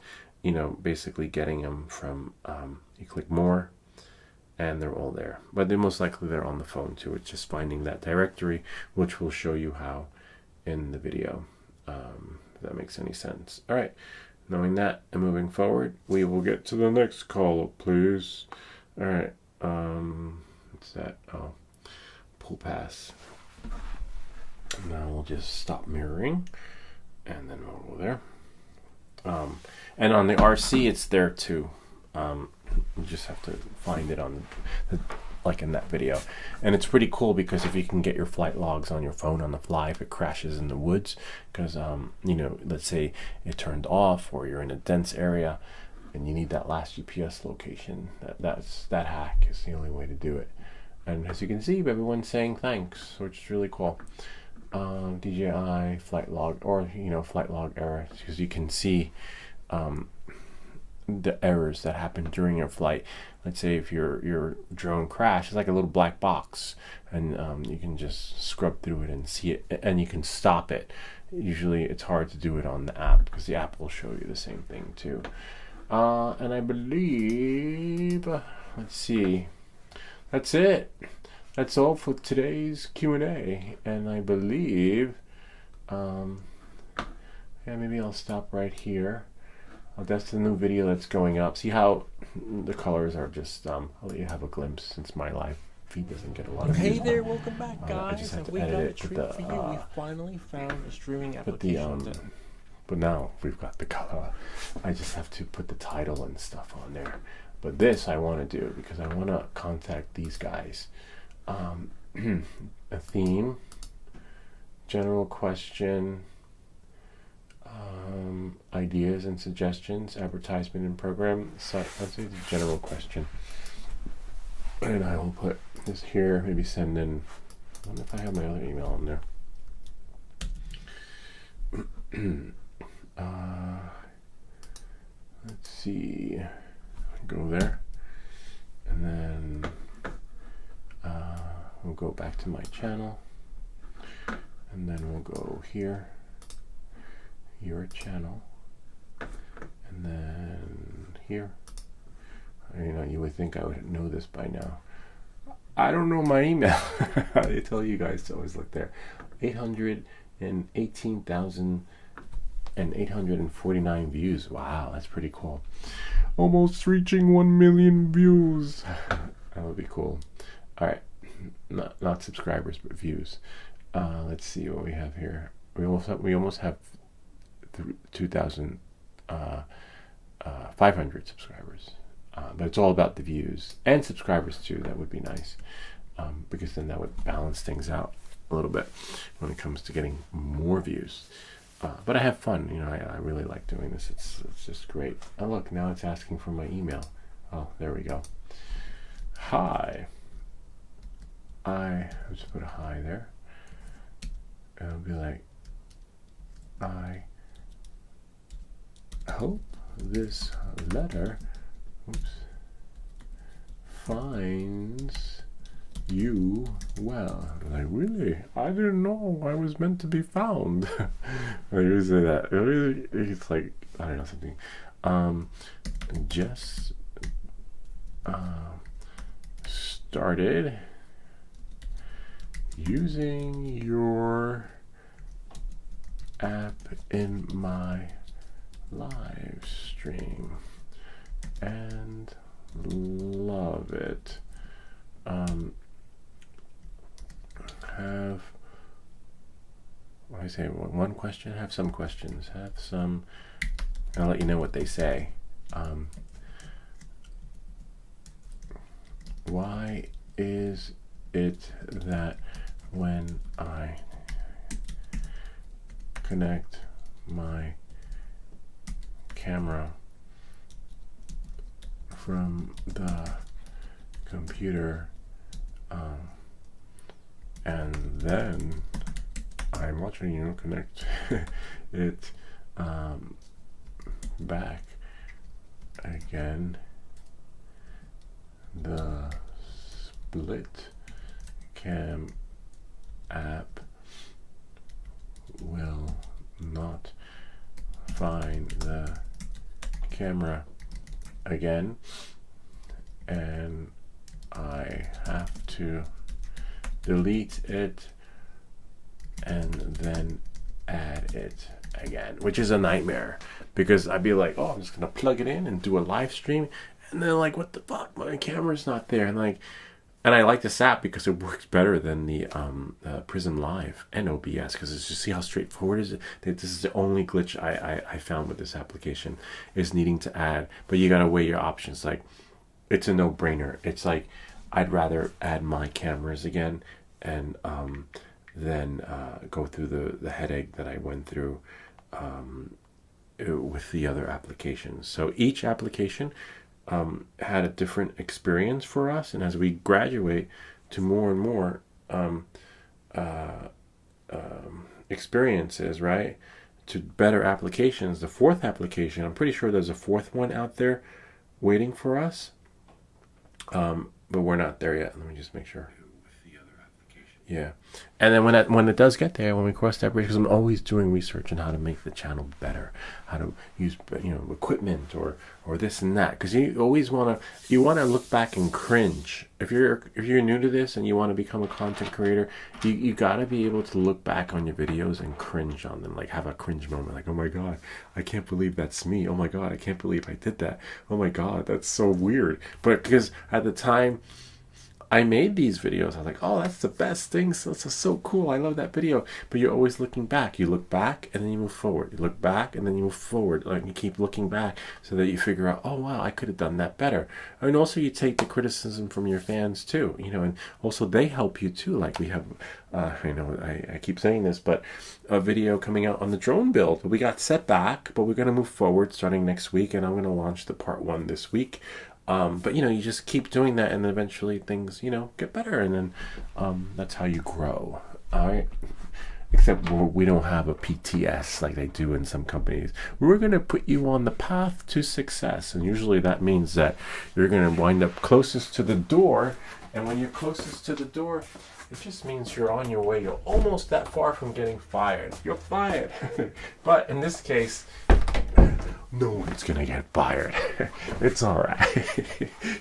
Speaker 1: basically getting them from, you click more, and they're all there. But they're most likely they're on the phone too. It's just finding that directory, which will show you how in the video, if that makes any sense. All right, knowing that and moving forward, we will get to the next call, please. All right, what's that? Oh, pull pass. Now we'll just stop mirroring, and then we'll go there. And on the RC, it's there too. You just have to find it on like in that video. And it's pretty cool because if you can get your flight logs on your phone on the fly, if it crashes in the woods, because let's say it turned off, or you're in a dense area and you need that last GPS location, that hack is the only way to do it. And as you can see, everyone's saying thanks, which is really cool. DJI flight log, or flight log error, because you can see the errors that happen during your flight. Let's say if your drone crashes, it's like a little black box, and you can just scrub through it and see it, and you can stop it. Usually it's hard to do it on the app because the app will show you the same thing too. And I believe, let's see, that's it. That's all for today's Q&A, and I believe, maybe I'll stop right here. That's the new video that's going up. See how the colors are just, I'll let you have a glimpse since my live feed doesn't get a lot of views.
Speaker 2: Hey there, welcome back, guys.
Speaker 1: I just have to
Speaker 2: we got
Speaker 1: edit
Speaker 2: a
Speaker 1: it
Speaker 2: treat for you. We finally found a streaming application.
Speaker 1: But now we've got the color. I just have to put the title and stuff on there. But this I want to do because I want to contact these guys. A theme, general question, ideas and suggestions, advertisement and program. So let's say the general question, and I will put this here. Maybe send in. I wonder if I have my other email on there. Let's see. Go there, and then we'll go back to my channel, and then we'll go here, your channel, and then here. You would think I would know this by now. I don't know my email. I tell you guys to always look there. 818,849 views. Wow, that's pretty cool. Almost reaching 1 million views. That would be cool. All right, not subscribers, but views. Let's see what we have here. We almost have 2,500 subscribers. But it's all about the views and subscribers too. That would be nice, because then that would balance things out a little bit when it comes to getting more views. But I have fun, you know. I really like doing this. It's just great. Oh look, now it's asking for my email. Oh, there we go. Hi. I'll just put a hi there. It'll be like, I hope this letter finds you well. Like, really? I didn't know I was meant to be found. I usually say that. It's like, I don't know, something. Just started using your app in my live stream and love it. Have, what do I say, one question? Have some questions. Have some, I'll let you know what they say. Why is it that when I connect my camera from the computer, and then I'm watching you connect it back again, the split cam app will not find the camera again, and I have to delete it and then add it again, which is a nightmare, because I'd be like, oh, I'm just gonna plug it in and do a live stream, and then like, what the fuck, my camera's not there. And like, and I like this app because it works better than the Prism Live and OBS, because it's just, see how straightforward it is. This is the only glitch I found with this application, is needing to add, but you gotta weigh your options. Like, it's a no-brainer. It's like, I'd rather add my cameras again and then go through the headache that I went through with the other applications. So each application had a different experience for us, and as we graduate to more and more experiences, right, to better applications, the fourth application, I'm pretty sure there's a fourth one out there waiting for us, but we're not there yet. Let me just make sure. Yeah, and then when it does get there, when we cross that bridge, because I'm always doing research on how to make the channel better, how to use, you know, equipment or this and that, because you always want to look back and cringe. If you're new to this and you want to become a content creator, you got to be able to look back on your videos and cringe on them, like have a cringe moment, like, oh my god, I can't believe that's me. Oh my god, I can't believe I did that. Oh my god, that's so weird. But because at the time I made these videos, I was like, oh, that's the best thing. So it's so cool. I love that video. But you're always looking back. You look back and then you move forward. You look back and then you move forward. Like, you keep looking back so that you figure out, oh wow, I could have done that better. And also you take the criticism from your fans too, you know, and also they help you too. Like, we have, you know, I keep saying this, but a video coming out on the drone build. We got set back, but we're going to move forward starting next week, and I'm going to launch the part 1 this week. But you know, you just keep doing that, and then eventually things, you know, get better, and then that's how you grow. All right. Except we don't have a PTS like they do in some companies. We're going to put you on the path to success, and usually that means that you're going to wind up closest to the door, and when you're closest to the door, it just means you're on your way. You're almost that far from getting fired. You're fired. But in this case, no one's gonna get fired. It's all right.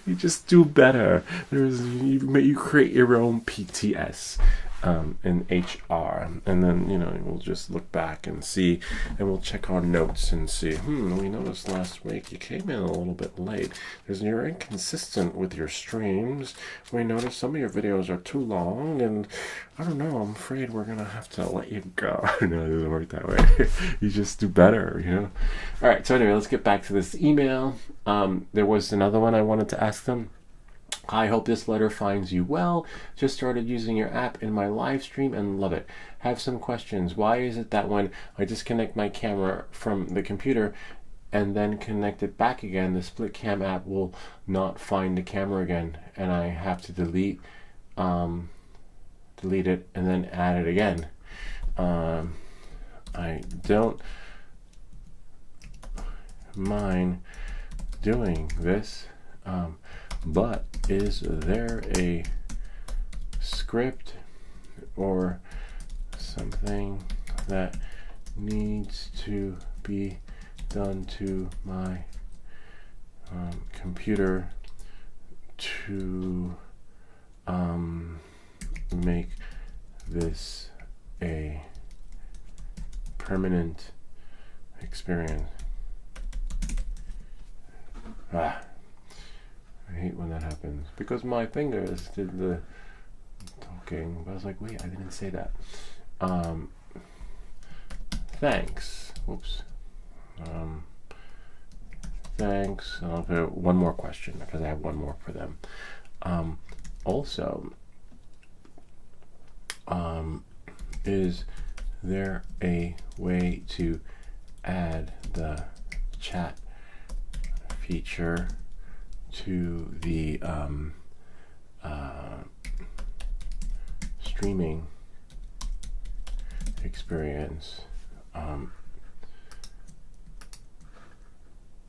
Speaker 1: You just do better. You create your own PTS in HR, and then we'll just look back and see, and we'll check our notes and see. We noticed last week you came in a little bit late. You're inconsistent with your streams. We noticed some of your videos are too long, and I don't know. I'm afraid we're gonna have to let you go. No, it doesn't work that way. You just do better. All right. So anyway, let's get back to this email. There was another one I wanted to ask them. I hope this letter finds you well. Just started using your app in my live stream and love it. Have some questions. Why is it that when I disconnect my camera from the computer and then connect it back again, the split cam app will not find the camera again, and I have to delete it and then add it again? I don't mind doing this, but is there a script or something that needs to be done to my computer to make this a permanent experience? I hate when that happens, because my fingers did the talking, but I was like, wait, I didn't say that. Thanks. Whoops. Thanks. I'll put one more question, because I have one more for them. Also, is there a way to add the chat feature to the streaming experience?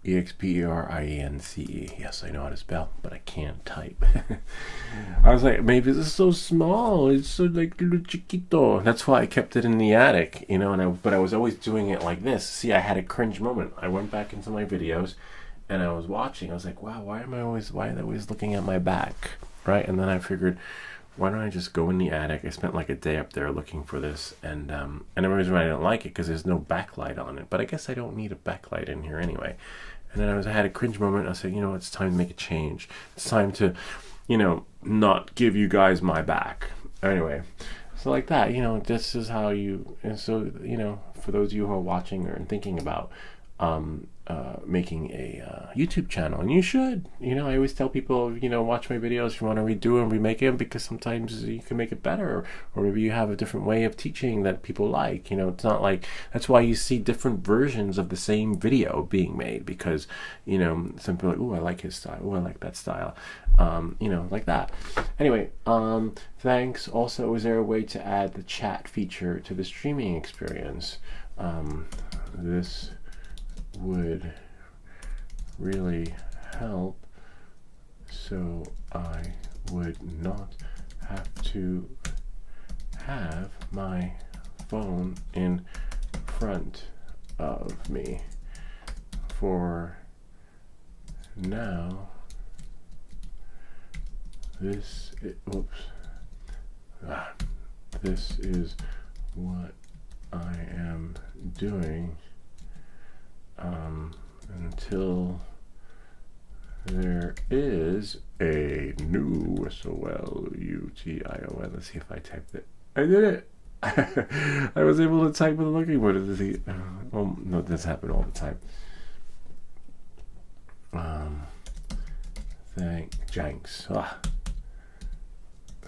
Speaker 1: EXPERIENCE. Yes, I know how to spell, but I can't type. I was like, maybe this is so small. It's so like little chiquito. That's why I kept it in the attic, but I was always doing it like this. See, I had a cringe moment. I went back into my videos and I was watching. I was like, wow, why are they always looking at my back? Right? And then I figured, why don't I just go in the attic? I spent like a day up there looking for this, and the reason why I didn't like it because there's no backlight on it. But I guess I don't need a backlight in here anyway. And then I had a cringe moment. I said, it's time to make a change. It's time to, not give you guys my back. Anyway, so like that, this is how you. And so, for those of you who are watching or thinking about making a YouTube channel, and you should. I always tell people, watch my videos if you want to redo and remake them, because sometimes you can make it better, or maybe you have a different way of teaching that people like. It's not like, that's why you see different versions of the same video being made, because some people are like, oh, I like his style, oh, I like that style, like that. Anyway, thanks. Also, is there a way to add the chat feature to the streaming experience? This would really help, so I would not have to have my phone in front of me. For now, this is what I am doing until there is a new SOLUTION. Let's see if I typed it. I did it. I was able to type with looking for it. No, this happens all the time.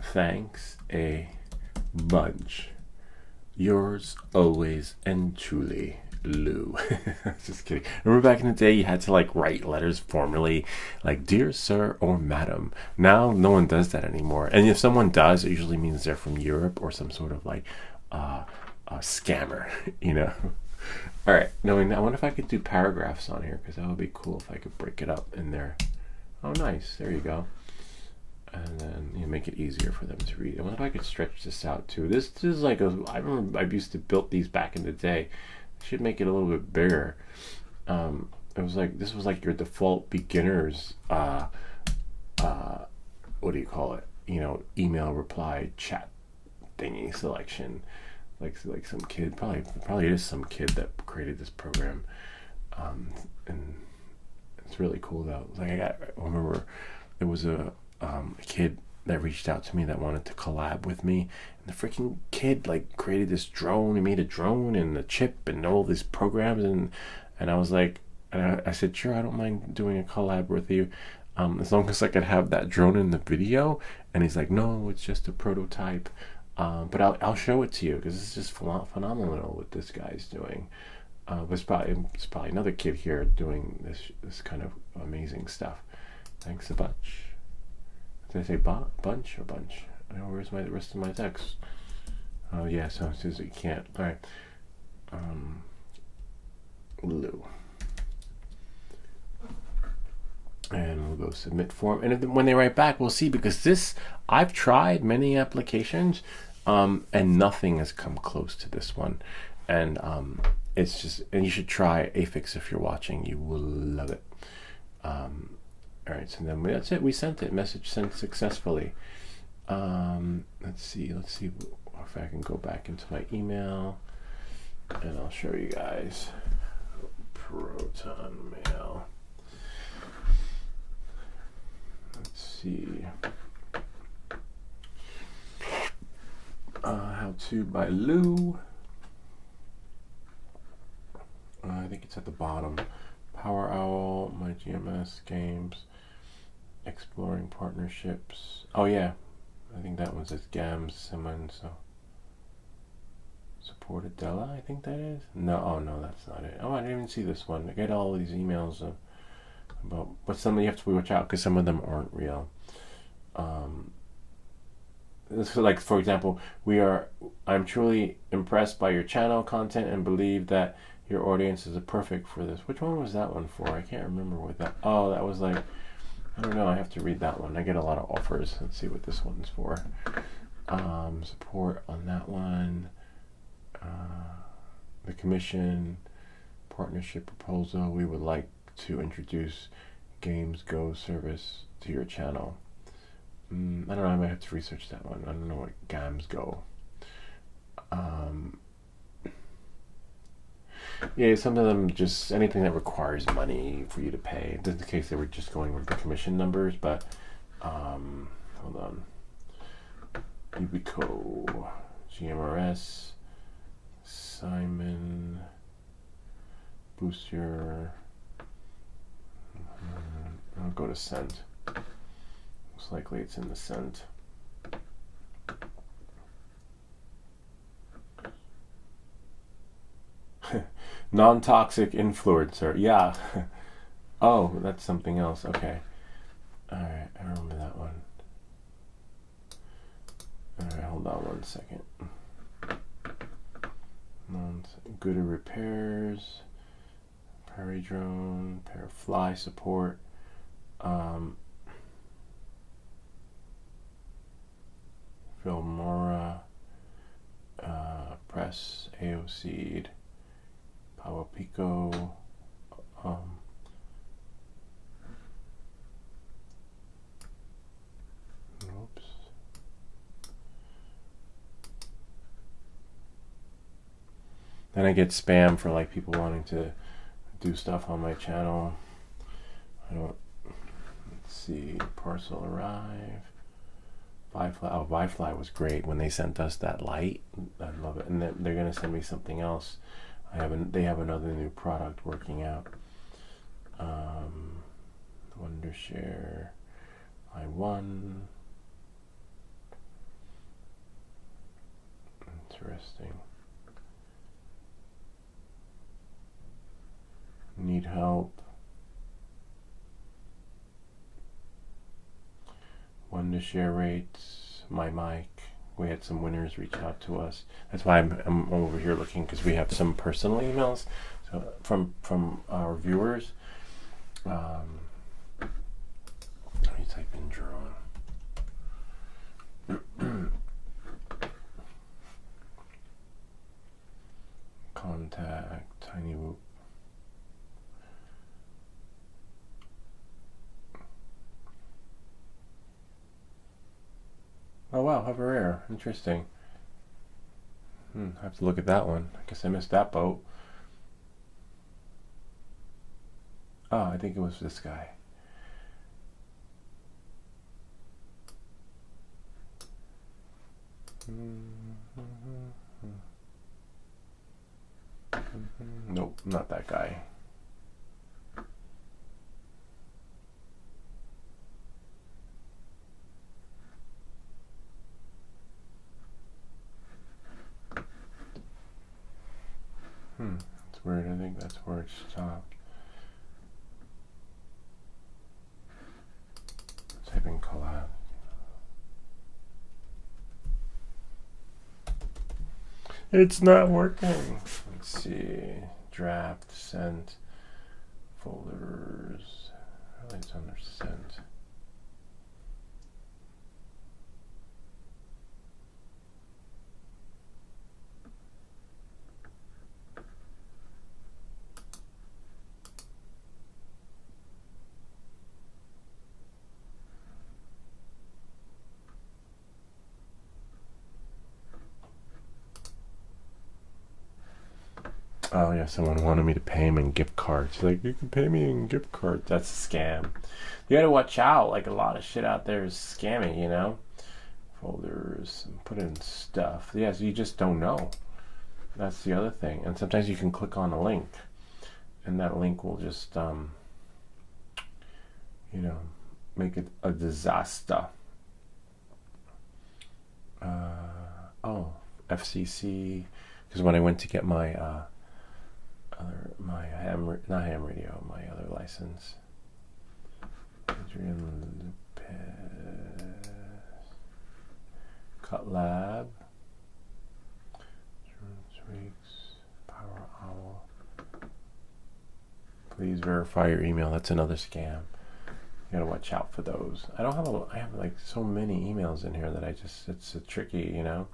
Speaker 1: Thanks a bunch. Yours always and truly, Lou. Just kidding. Remember back in the day you had to write letters formally, like dear sir or madam. Now no one does that anymore, and if someone does, it usually means they're from Europe or some sort of a scammer. All right, I wonder if I could do paragraphs on here, because that would be cool if I could break it up in there. Oh nice, there you go. And then make it easier for them to read. I wonder if I could stretch this out too. This is I remember I used to build these back in the day. I should make it a little bit bigger. it was like, this was like your default beginners, what do you call it? You know, email reply chat thingy selection. Like some kid, probably it is some kid that created this program, and it's really cool though. Like I remember there was a kid that reached out to me that wanted to collab with me, and the freaking kid like created this drone. He made a drone and a chip and all these programs, and I was like, and I said, sure, I don't mind doing a collab with you, as long as I could have that drone in the video. And he's like, no, it's just a prototype. But I'll show it to you because it's just phenomenal what this guy's doing. But it's probably another kid here doing this kind of amazing stuff. Thanks a bunch. Did I say bunch or bunch? Where's the rest of my text? Oh yeah, so it says you can't. All right. Lou. And we'll go submit form. And when they write back, we'll see, because this, I've tried many applications, and nothing has come close to this one. And it's just, and you should try howtofix if you're watching. You will love it. All right, so then that's it. We sent it. Message sent successfully. Let's see if I can go back into my email, and I'll show you guys. Proton Mail. Let's see. How to by Lou. I think it's at the bottom. Power Owl, my GMS games, exploring partnerships. Oh yeah, I think that one says GAMS Simmons. So supported Della, I think that is. No, oh no, that's not it. Oh, I didn't even see this one. I get all these emails about, but some you have to watch out because some of them aren't real. So like, for example, I'm truly impressed by your channel content and believe that your audience is perfect for this. Which one was that one for? I can't remember what that. Oh, that was like, I don't know. I have to read that one. I get a lot of offers. Let's see what this one's for. Support on that one. The commission partnership proposal. We would like to introduce Games Go service to your channel. I don't know. I might have to research that one. I don't know what Games Go. Yeah, some of them just anything that requires money for you to pay. In this case, they were just going with the commission numbers, but hold on. Ubico, GMRS, Simon, Booster. I'll go to send. Most likely it's in the send. Non-toxic influencer. Yeah. Oh, that's something else. Okay. Alright, I remember that one. Alright, hold on one second. Good at repairs. Prairie drone. Parafly support. Filmora. Press. AOC. Power Pico, oops. Then I get spam for like people wanting to do stuff on my channel. Let's see, parcel arrive. Vifly was great when they sent us that light. I love it, and they're gonna send me something else. They have another new product working out. Wondershare, I1. Interesting. Need help. Wondershare rates, my mic. We had some winners reach out to us. That's why I'm over here looking, because we have some personal emails from our viewers. Let me type in drone. Contact, Tiny Whoop. wow, hover air. Interesting. I have to look at that one. I guess I missed that boat. Oh, I think it was this guy. Nope, not that guy. It's weird. I think that's where it stopped. Type in collab. It's not working. Let's see. Draft, sent, folders. Really, it's under sent. Oh yeah, someone wanted me to pay him in gift cards. Like, you can pay me in gift cards. That's a scam. You gotta watch out. Like, a lot of shit out there is scamming, you know? Folders, put in stuff. Yeah, so you just don't know. That's the other thing. And sometimes you can click on a link, and that link will just, you know, make it a disaster. Oh, FCC. Because when I went to get my my ham radio, my other license. Cut Lab. Power Owl. Please verify your email. That's another scam. You gotta watch out for those. I have like so many emails in here that it's tricky, you know.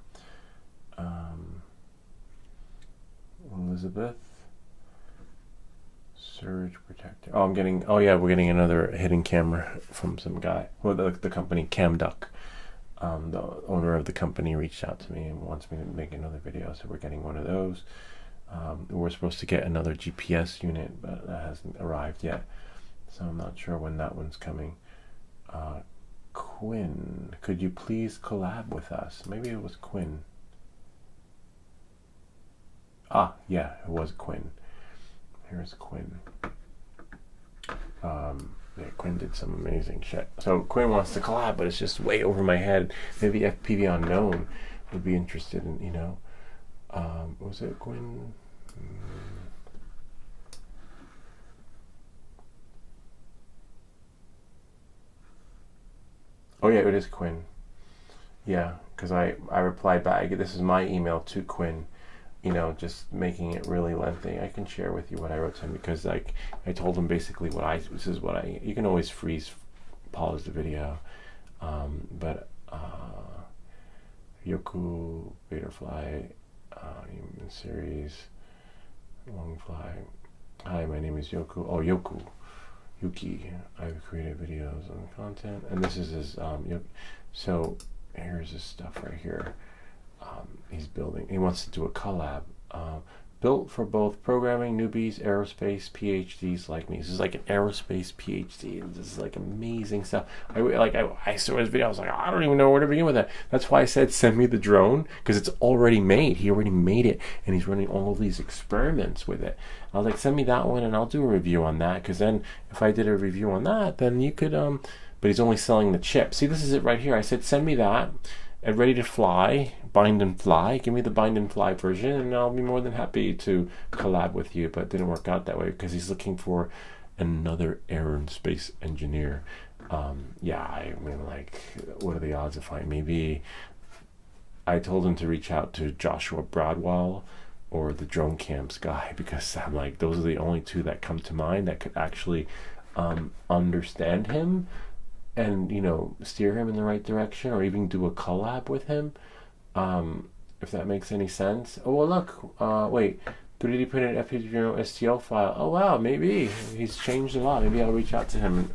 Speaker 1: Elizabeth. Surge protector. We're getting another hidden camera from some guy. Well, the company Camduck. The owner of the company reached out to me and wants me to make another video, so we're getting one of those. We're supposed to get another GPS unit, but that hasn't arrived yet, so I'm not sure when that one's coming. Quinn, could you please collab with us? Maybe it was Quinn. Yeah, it was Quinn. Here's Quinn. Yeah, Quinn did some amazing shit. So Quinn wants to collab, but it's just way over my head. Maybe FPV Unknown would be interested in, you know. Was it Quinn? Oh yeah, it is Quinn. Yeah, because I replied back. This is my email to Quinn. You know, just making it really lengthy. I can share with you what I wrote to him, because like I told him basically you can always pause the video, but Yoku, Betafly, human series, long fly. Hi, my name is Yoku. Oh, Yuki. I've created videos on content, and this is his so here's his stuff right here. He's building. He wants to do a collab. Built for both programming newbies, aerospace PhDs like me. This is like an aerospace PhD. This is like amazing stuff. I saw his video. I was like, I don't even know where to begin with that. That's why I said send me the drone, because it's already made. He already made it, and he's running all of these experiments with it. I was like, send me that one, and I'll do a review on that. Because then, if I did a review on that, then you could. But he's only selling the chip. See, this is it right here. I said, send me that. And ready to fly, bind and fly. Give me the bind and fly version, and I'll be more than happy to collab with you. But it didn't work out that way, because he's looking for another aerospace engineer. Yeah, I mean, like, what are the odds of maybe I told him to reach out to Joshua Broadwell or the drone camps guy, because I'm like, those are the only two that come to mind that could actually understand him and, you know, steer him in the right direction, or even do a collab with him, if that makes any sense. Oh, well, look, wait, 3D printed FPV STL file. Oh, wow, maybe he's changed a lot. Maybe I'll reach out to him.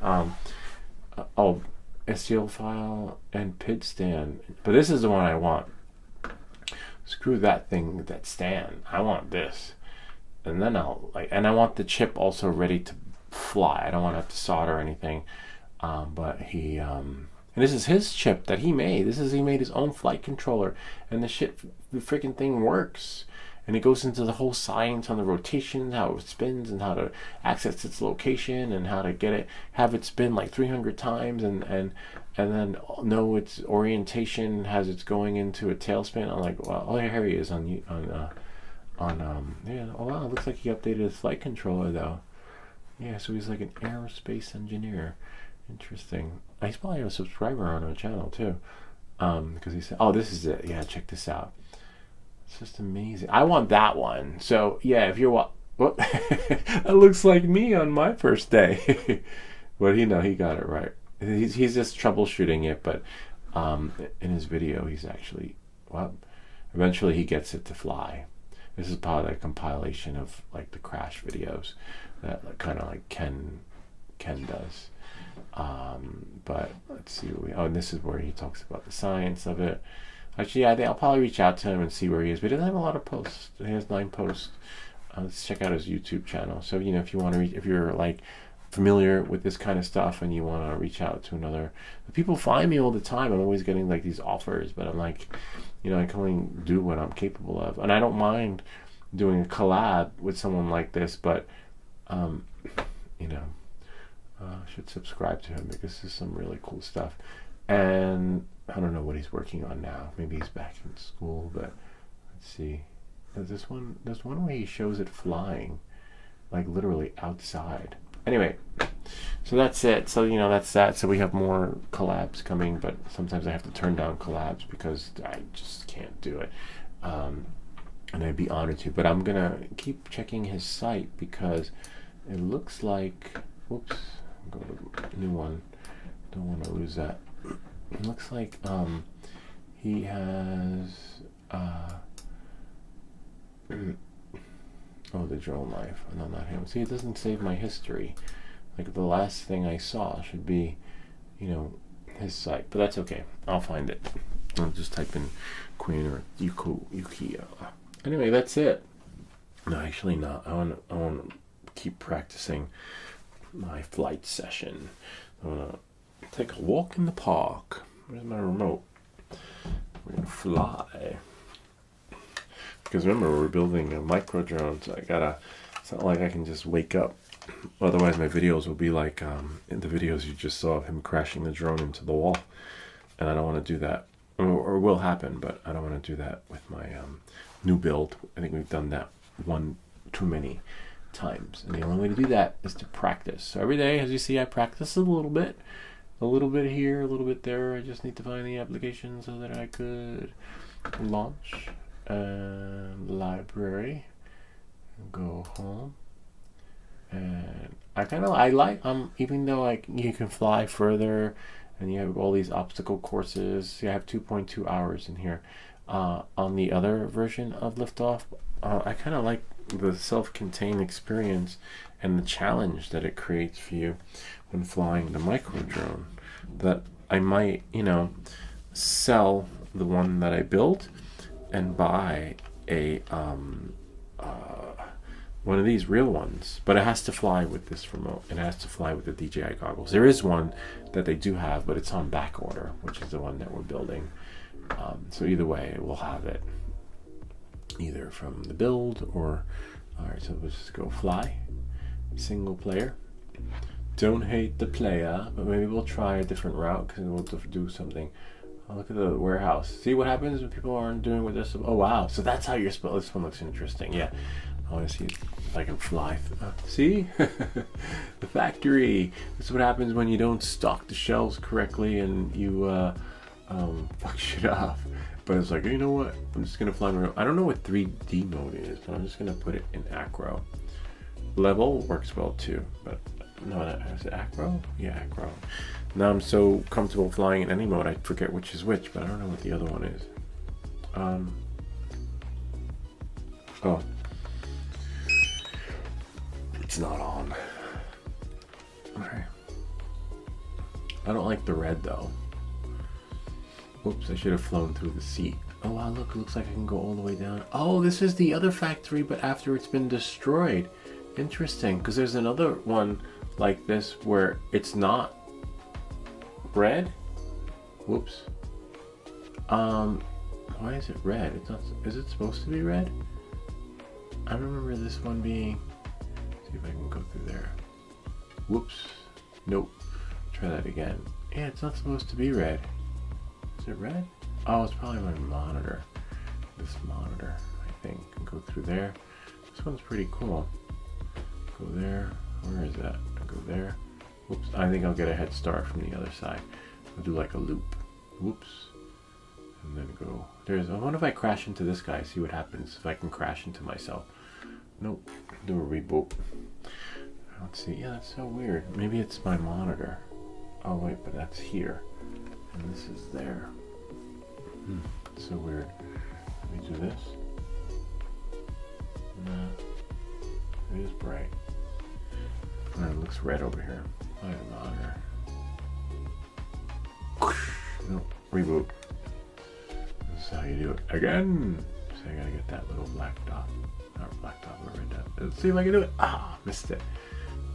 Speaker 1: STL file and PID stand. But this is the one I want. Screw that thing, that stand. I want this. And then and I want the chip also ready to fly. I don't want to have to solder or anything. But he, and this is his chip that he made. He made his own flight controller, and the freaking thing works. And it goes into the whole science on the rotation, how it spins, and how to access its location, and how to have it spin like 300 times, and then know its orientation as it's going into a tailspin. I'm like, wow, oh, here he is yeah. Oh wow, it looks like he updated his flight controller though. Yeah, so he's like an aerospace engineer. Interesting. He's probably a subscriber on our channel too, because he said, oh, this is it. Yeah, check this out. It's just amazing. I want that one. So yeah, if you're that looks like me on my first day. But he got it right. He's just troubleshooting it, but in his video he's actually eventually he gets it to fly. This is part of the compilation of like the crash videos that kind of like Ken does. But let's see and this is where he talks about the science of it. Actually, I think I'll probably reach out to him and see where he is. But he doesn't have a lot of posts. He has 9 posts. Let's check out his YouTube channel. So if you want to if you're like familiar with this kind of stuff and you want to reach out to another, people find me all the time. I'm always getting like these offers, but I'm like, I can only do what I'm capable of, and I don't mind doing a collab with someone like this. But should subscribe to him because this is some really cool stuff. And I don't know what he's working on now. Maybe he's back in school, but let's see. There's one where he shows it flying, like literally outside. Anyway, so that's it. So that's that. So we have more collabs coming, but sometimes I have to turn down collabs because I just can't do it. And I'd be honored to, but I'm gonna keep checking his site because it looks like. Whoops, go to a new one. Don't want to lose that. It looks like he has the drone life. No, not him. See, it doesn't save my history. Like the last thing I saw should be, his site. But that's okay. I'll find it. I'll just type in Queen or Yuki. Anyway, that's it. No, actually not. I want to keep practicing my flight session. I want to take a walk in the park. Where's my remote? We're gonna fly. Because remember, we're building a micro drone, so it's not like I can just wake up. Otherwise, my videos will be like in the videos you just saw of him crashing the drone into the wall. And I don't want to do that. Or will happen, but I don't want to do that with my new build. I think we've done that one too many times. And the only way to do that is to practice. So every day, as you see, I practice a little bit. A little bit here, a little bit there. I just need to find the application so that I could launch library, go home, and I like even though you can fly further, and you have all these obstacle courses. See, I have 2.2 hours in here. On the other version of Liftoff, I kind of like the self-contained experience and the challenge that it creates for you when flying the micro drone. That I might, sell the one that I built and buy a one of these real ones, but it has to fly with this remote. It has to fly with the DJI goggles. There is one that they do have, but it's on back order, which is the one that we're building. So either way, we'll have it either from the build or. All right, so let's just go fly, single player. Don't hate the player, but maybe we'll try a different route because we'll do something. Oh, look at the warehouse. See what happens when people aren't doing what they're supposed. Oh wow! So that's how you're supposed. This one looks interesting. Yeah, I want to see if I can fly. See, the factory. This is what happens when you don't stock the shelves correctly and you fuck shit up. But it's like, you know what? I'm just gonna fly around. I don't know what 3D mode is, but I'm just gonna put it in acro. Level works well too, but no, is it acro? Yeah, acro. Now I'm so comfortable flying in any mode, I forget which is which, but I don't know what the other one is. Oh, it's not on. Okay. I don't like the red though. Oops, I should have flown through the seat. Oh wow, look, it looks like I can go all the way down. Oh, this is the other factory, but after it's been destroyed. Interesting, because there's another one like this where it's not red. Whoops. Why is it red? It's not. Is it supposed to be red? I remember this one being. See if I can go through there. Whoops. Nope. Try that again. Yeah, it's not supposed to be red. Is it red? Oh, it's probably my monitor. This monitor, I think, can go through there. This one's pretty cool. Go there. Where is that? Go there. Whoops. I think I'll get a head start from the other side. I'll do like a loop. Whoops. And then go. I wonder if I crash into this guy, see what happens if I can crash into myself. Nope. Do a reboot. Let's see. Yeah, that's so weird. Maybe it's my monitor. Oh wait, but that's here. And this is there. It's so weird. Let me do this. No. It is bright. Oh, it looks red over here. My monitor. No, reboot. This is how you do it again. So I gotta get that little black dot. Not black dot, but red dot. Let's see if I can do it. Ah, missed it.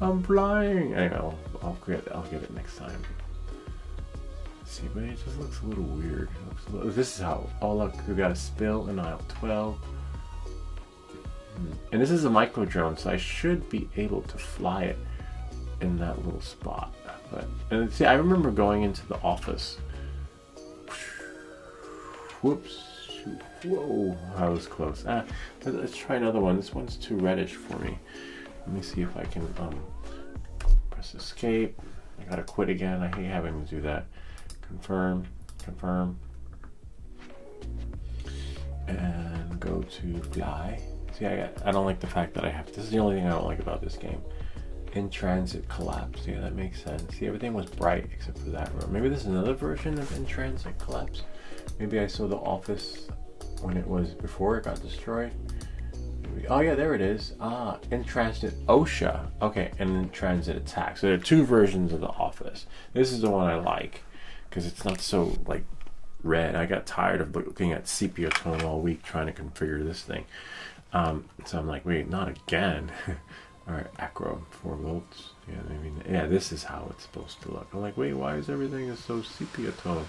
Speaker 1: I'm flying. Anyway, I'll get it next time. Let's see, but it just looks a little weird. This is how. Oh look, we got a spill in aisle 12. And this is a micro drone, so I should be able to fly it in that little spot. And see, I remember going into the office. Whoops! Shoot. Whoa! That was close. Let's try another one. This one's too reddish for me. Let me see if I can press escape. I gotta quit again. I hate having to do that. Confirm. And go to fly. See, I don't like the fact that I have. This is the only thing I don't like about this game. In transit collapse. Yeah, that makes sense. See, everything was bright except for that room. Maybe this is another version of in transit collapse. Maybe I saw the office when it was before it got destroyed. Maybe, oh yeah, there it is. In transit OSHA. Okay, and in transit attack. So there are two versions of the office. This is the one I like because it's not so like red. I got tired of looking at sepia tone all week trying to configure this thing. So I'm like, wait, not again. Alright, acro, 4 volts. Yeah, I mean, yeah, this is how it's supposed to look. I'm like, wait, why is everything so sepia tone?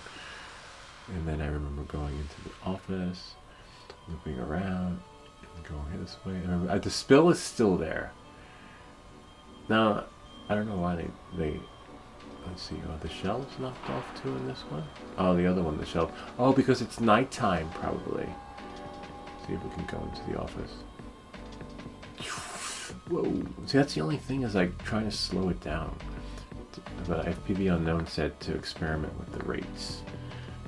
Speaker 1: And then I remember going into the office, looping around, going this way. The spill is still there. Now, I don't know why they let's see, the shelves knocked off too in this one? Oh, the other one, the shelf. Oh, because it's nighttime, probably. See if we can go into the office. Whoa. See, that's the only thing is like trying to slow it down. But FPV Unknown said to experiment with the rates.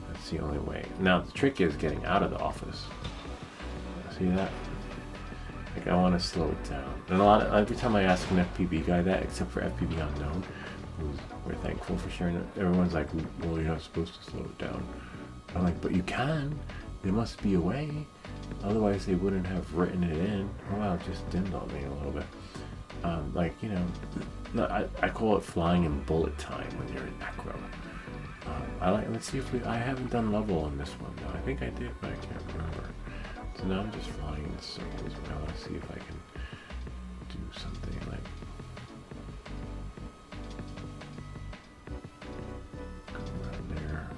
Speaker 1: That's the only way. Now, the trick is getting out of the office. See that? Like, I want to slow it down. And every time I ask an FPV guy that, except for FPV Unknown, who's we're thankful for sharing it, everyone's like, well, you're not supposed to slow it down. I'm like, but you can. There must be a way. Otherwise, they wouldn't have written it in. Oh, wow, it just dimmed on me a little bit. Like, you know, I call it flying in bullet time when you're in acro. Let's see if I haven't done level on this one, though. I think I did, but I can't remember. So now I'm just flying in circles, but I want to see if I can do something like go around there.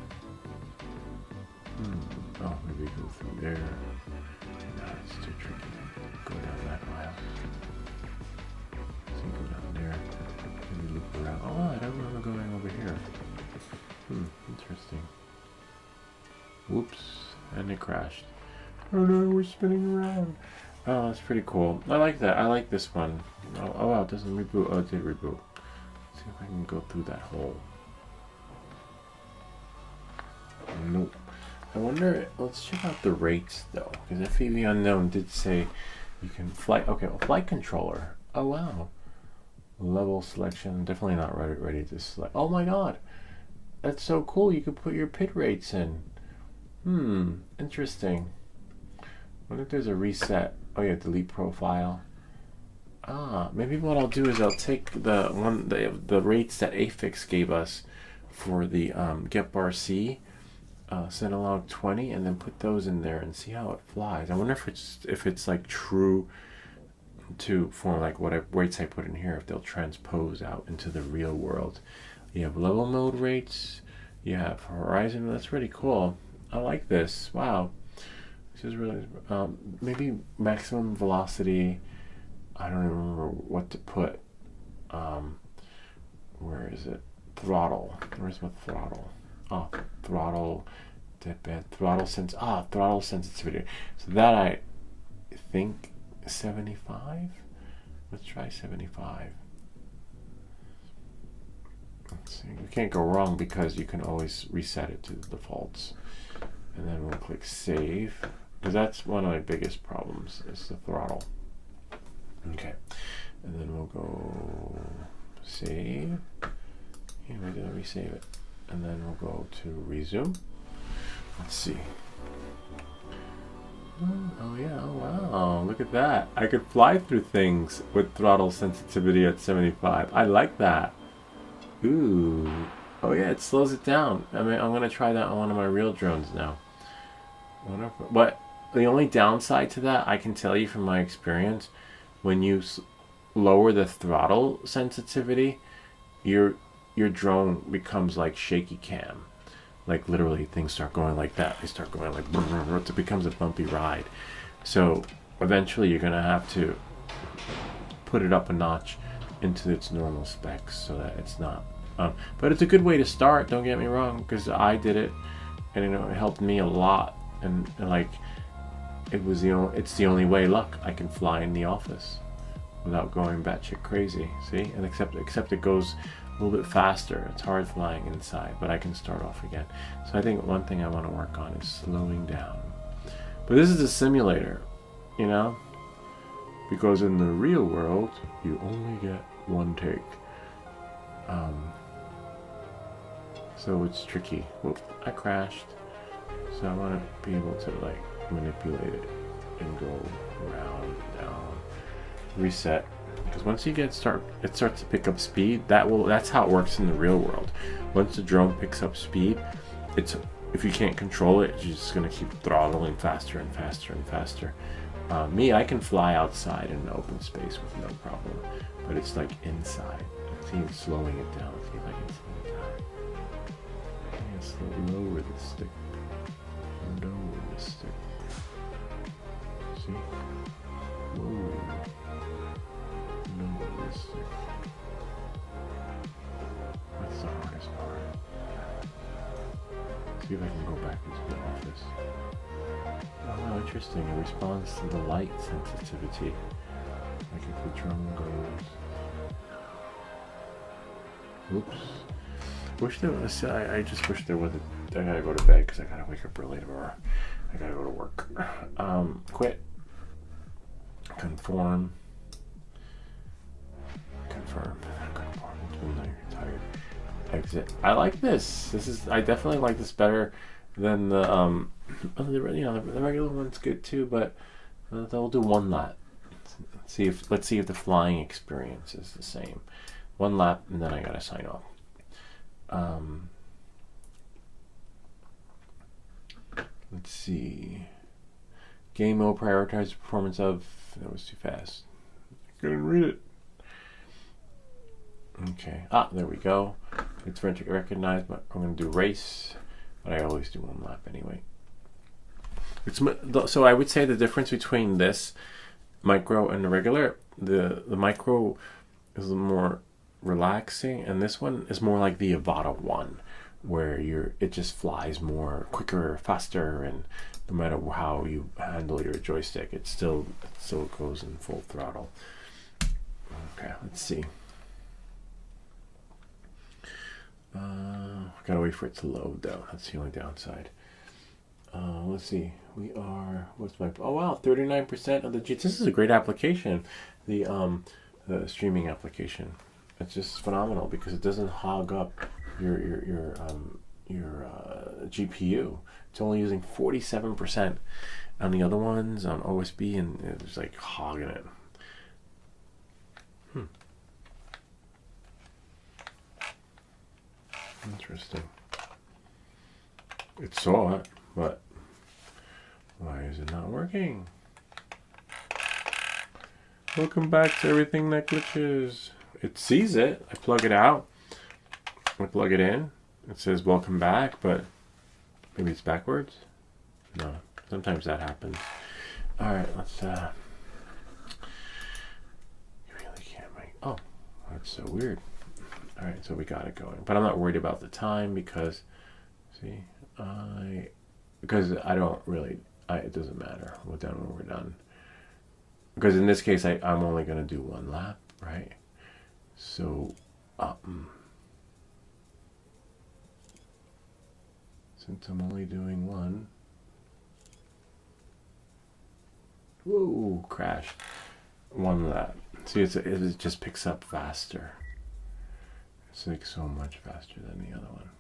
Speaker 1: Oh, maybe go through there. No, it's too tricky. Go down that aisle. So go down there. Maybe loop around. Oh, I don't remember going over here. Interesting. Whoops. And it crashed. Oh no, we're spinning around. Oh, that's pretty cool. I like that. I like this one. Oh wow, it doesn't reboot. Oh, it did reboot. Let's see if I can go through that hole. Nope. I wonder, let's check out the rates though, because FPV Unknown did say you can fly. Okay, well, flight controller. Oh wow. Level selection, definitely not ready to select. Oh my god, that's so cool. You could put your pit rates in. Interesting. I wonder if there's a reset. Oh yeah, delete profile. Maybe what I'll do is I'll take the rates that howtofix gave us for the get bar C, set along 20, and then put those in there and see how it flies. I wonder if it's like true to form like what weights I put in here, if they'll transpose out into the real world. You have level mode rates, you have horizon. That's really cool. I like this. Wow, this is really maybe maximum velocity. I don't even remember what to put. Where is it? Throttle. Where's my throttle? Oh, throttle. Deadband. Throttle throttle sensitivity. So that I think 75. Let's try 75. Let's see. We can't go wrong because you can always reset it to the defaults. And then we'll click save, because that's one of my biggest problems is the throttle. Okay. And then we'll go save. Yeah, where did I resave it? And then we'll go to resume. Let's see. Oh yeah, oh wow, look at that. I could fly through things with throttle sensitivity at 75. I like that. Ooh. Oh yeah, it slows it down. I mean, I'm gonna try that on one of my real drones now. But the only downside to that, I can tell you from my experience, when you lower the throttle sensitivity, your drone becomes like shaky cam. Like literally things start going like that. They start going like it becomes a bumpy ride. So eventually you're gonna have to put it up a notch into its normal specs so that it's not. But it's a good way to start. Don't get me wrong, because I did it, and it helped me a lot. And like it's the only way. Look, I can fly in the office without going batshit crazy. See, and except it goes a little bit faster. It's hard flying inside, but I can start off again. So I think one thing I want to work on is slowing down. But this is a simulator, you know, because in the real world you only get one take. So it's tricky. Whoop, I crashed. So I want to be able to like manipulate it and go around, down, reset. Because once you it starts to pick up speed. That's how it works in the real world. Once the drone picks up speed, if you can't control it, you're just gonna keep throttling faster and faster and faster. I can fly outside in an open space with no problem, but it's like inside. See, I'm slowing it down. See if I can slow it down. Lower the stick. Lower the stick. See? Whoa. Lower the stick. That's the hardest part. See if I can go back into the office. Oh, interesting. It responds to the light sensitivity. Like if the drone goes. Oops. Wish there was. I just wish there was. I gotta go to bed because I gotta wake up early tomorrow. I gotta go to work. Quit. Conform. Conform. Now you're tired. Exit. I like this. I definitely like this better than the the regular one's good too, but they'll do one lap. Let's see if the flying experience is the same. One lap and then I gotta sign off. Let's see. Game mode prioritize performance of. That was too fast. I couldn't read it. Okay. There we go. It's recognized, but I'm going to do race. But I always do one lap anyway. So I would say the difference between this micro and the regular, the micro is a little more relaxing, and this one is more like the Avata one, where it just flies more quicker, faster, and no matter how you handle your joystick, it still goes in full throttle. Okay, let's see. Gotta wait for it to load though. That's the only downside. Let's see. What's my? Oh wow, 39% of the. This is a great application. The streaming application. It's just phenomenal because it doesn't hog up your GPU. It's only using 47%. On the other ones, on OSB, and it was like hogging it. That's Interesting. It saw it, but why is it not working? Welcome back to everything that glitches. It sees it. I plug it out. I plug it in. It says welcome back, but maybe it's backwards? No. Sometimes that happens. Alright, let's you really can't make that's so weird. Alright, so we got it going. But I'm not worried about the time because because I don't really it doesn't matter. We're done when we're done. Because in this case I'm only gonna do one lap, right? So since I'm only doing one. Whoa, crashed. One lap. See, it just picks up faster. It's like so much faster than the other one.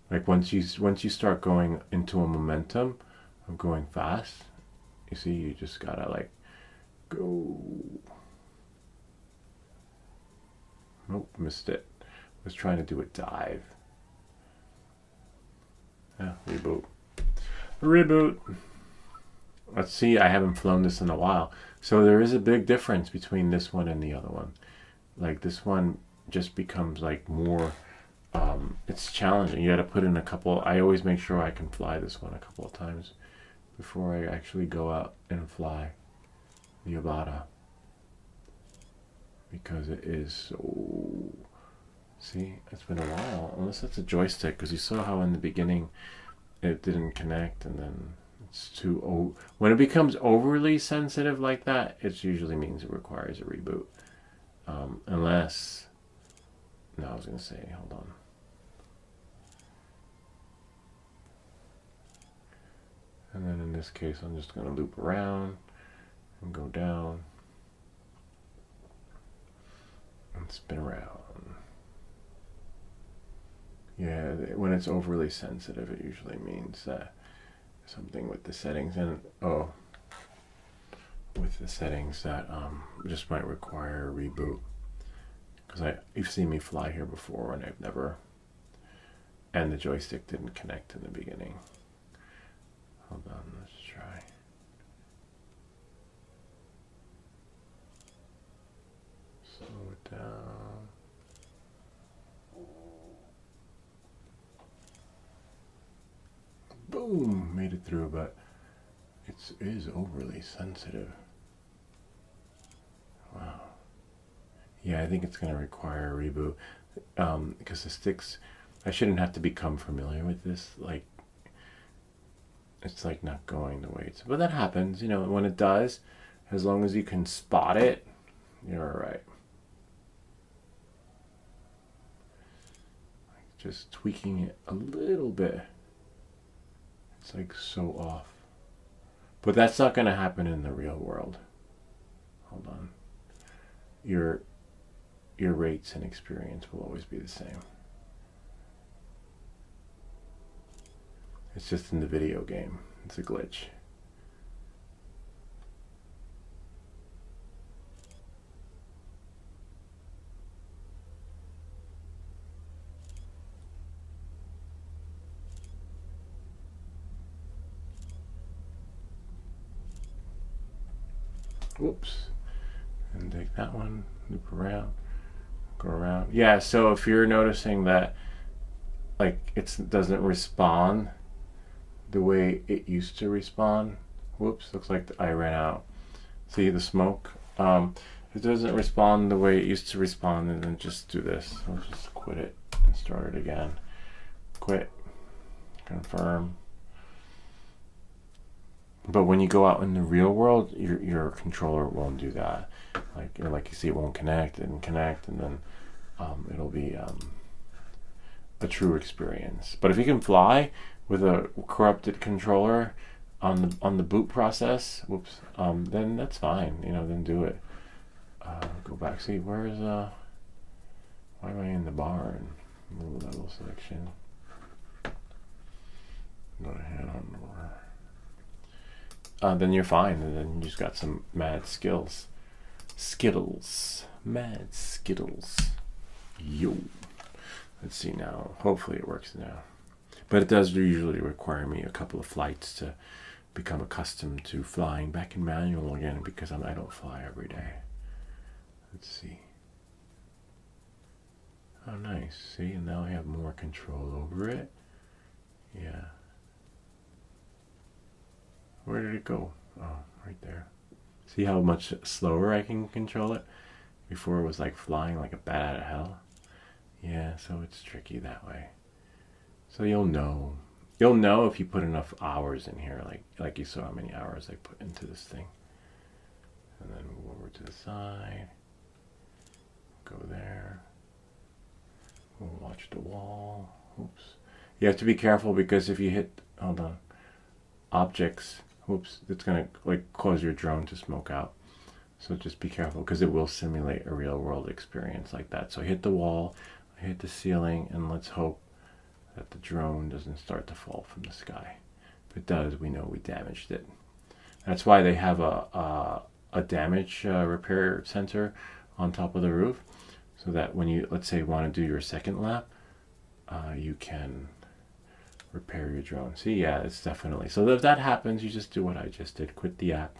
Speaker 1: Like once you start going into a momentum of going fast, you see, you just gotta like go. Nope, missed it. Was trying to do a dive. Yeah, reboot. Reboot. Let's see, I haven't flown this in a while. So there is a big difference between this one and the other one. Like this one just becomes like more, it's challenging. You got to put in a couple, I always make sure I can fly this one a couple of times before I actually go out and fly the Yabata. Because it is so, see, it's been a while. Unless it's a joystick, because you saw how in the beginning it didn't connect and then it's too when it becomes overly sensitive like that, it usually means it requires a reboot. Unless, no, I was gonna say, hold on. And then in this case, I'm just gonna loop around and go down and spin around. Yeah, when it's overly sensitive, it usually means that something with the settings and with the settings that just might require a reboot, because you've seen me fly here before and I've never, and the joystick didn't connect in the beginning. Hold on, let's try. Slow it down. Boom, made it through, but it is overly sensitive. Wow. Yeah, I think it's going to require a reboot, because the sticks, I shouldn't have to become familiar with this. Like, it's like not going the way it's, but that happens, you know, when it does, as long as you can spot it, you're all right. Like just tweaking it a little bit. It's like so off. But that's not going to happen in the real world. Hold on. Your rates and experience will always be the same. It's just in the video game. It's a glitch. Whoops. And take that one, loop around, go around. Yeah, so if you're noticing that like it doesn't respond the way it used to respond, whoops, looks like I ran out. See the smoke? It doesn't respond the way it used to respond, and then just do this. I'll just quit it and start it again. Quit, confirm. But when you go out in the real world, your controller won't do that. Like you see, it won't connect, and then it'll be a true experience. But if you can fly with a corrupted controller on the boot process, whoops, then that's fine. You know, then do it. Go back. See, where's why am I in the barn? Move level selection. Go ahead on more. Then you're fine, and then you just got some mad skills. Skittles. Mad Skittles. Yo. Let's see now. Hopefully it works now. But it does usually require me a couple of flights to become accustomed to flying back in manual again, because I don't fly every day. Let's see. Oh, nice. See, and now I have more control over it. Yeah. Where did it go? Oh, right there. See how much slower I can control it? Before it was like flying like a bat out of hell. Yeah, so it's tricky that way. So you'll know. You'll know if you put enough hours in here, like you saw how many hours I put into this thing. And then move over to the side. Go there. We'll watch the wall. Oops. You have to be careful, because if you hit, hold on, objects, oops, it's gonna like cause your drone to smoke out. So just be careful, because it will simulate a real world experience like that. So I hit the wall, I hit the ceiling, and let's hope that the drone doesn't start to fall from the sky. If it does, we know we damaged it. That's why they have a damage repair center on top of the roof, so that when you, let's say, want to do your second lap, you can repair your drone. See, yeah, it's definitely. So if that happens, you just do what I just did, quit the app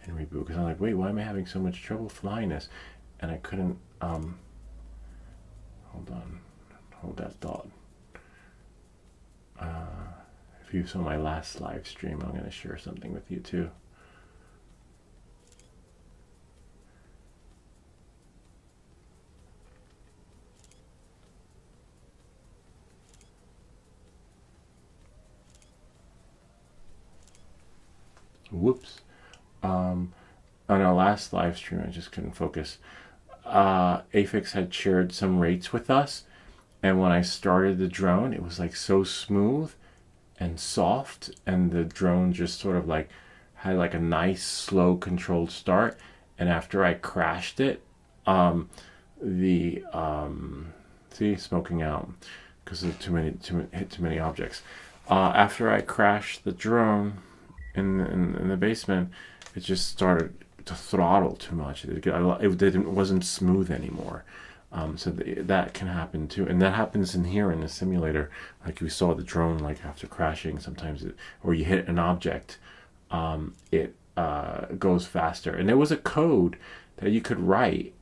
Speaker 1: and reboot. Because I'm like, wait, why am I having so much trouble flying this? And I couldn't, hold on, hold that thought. If you saw my last live stream, I'm going to share something with you too. Whoops. On our last live stream, I just couldn't focus. howtofix had shared some rates with us, and when I started the drone, it was like so smooth and soft, and the drone just sort of like had like a nice slow controlled start. And after I crashed it, see, smoking out because of hit too many objects. After I crashed the drone in the basement, it just started to throttle too much. It wasn't smooth anymore. So that can happen too, and that happens in here in the simulator. Like we saw the drone, like after crashing, sometimes or you hit an object, it goes faster. And there was a code that you could write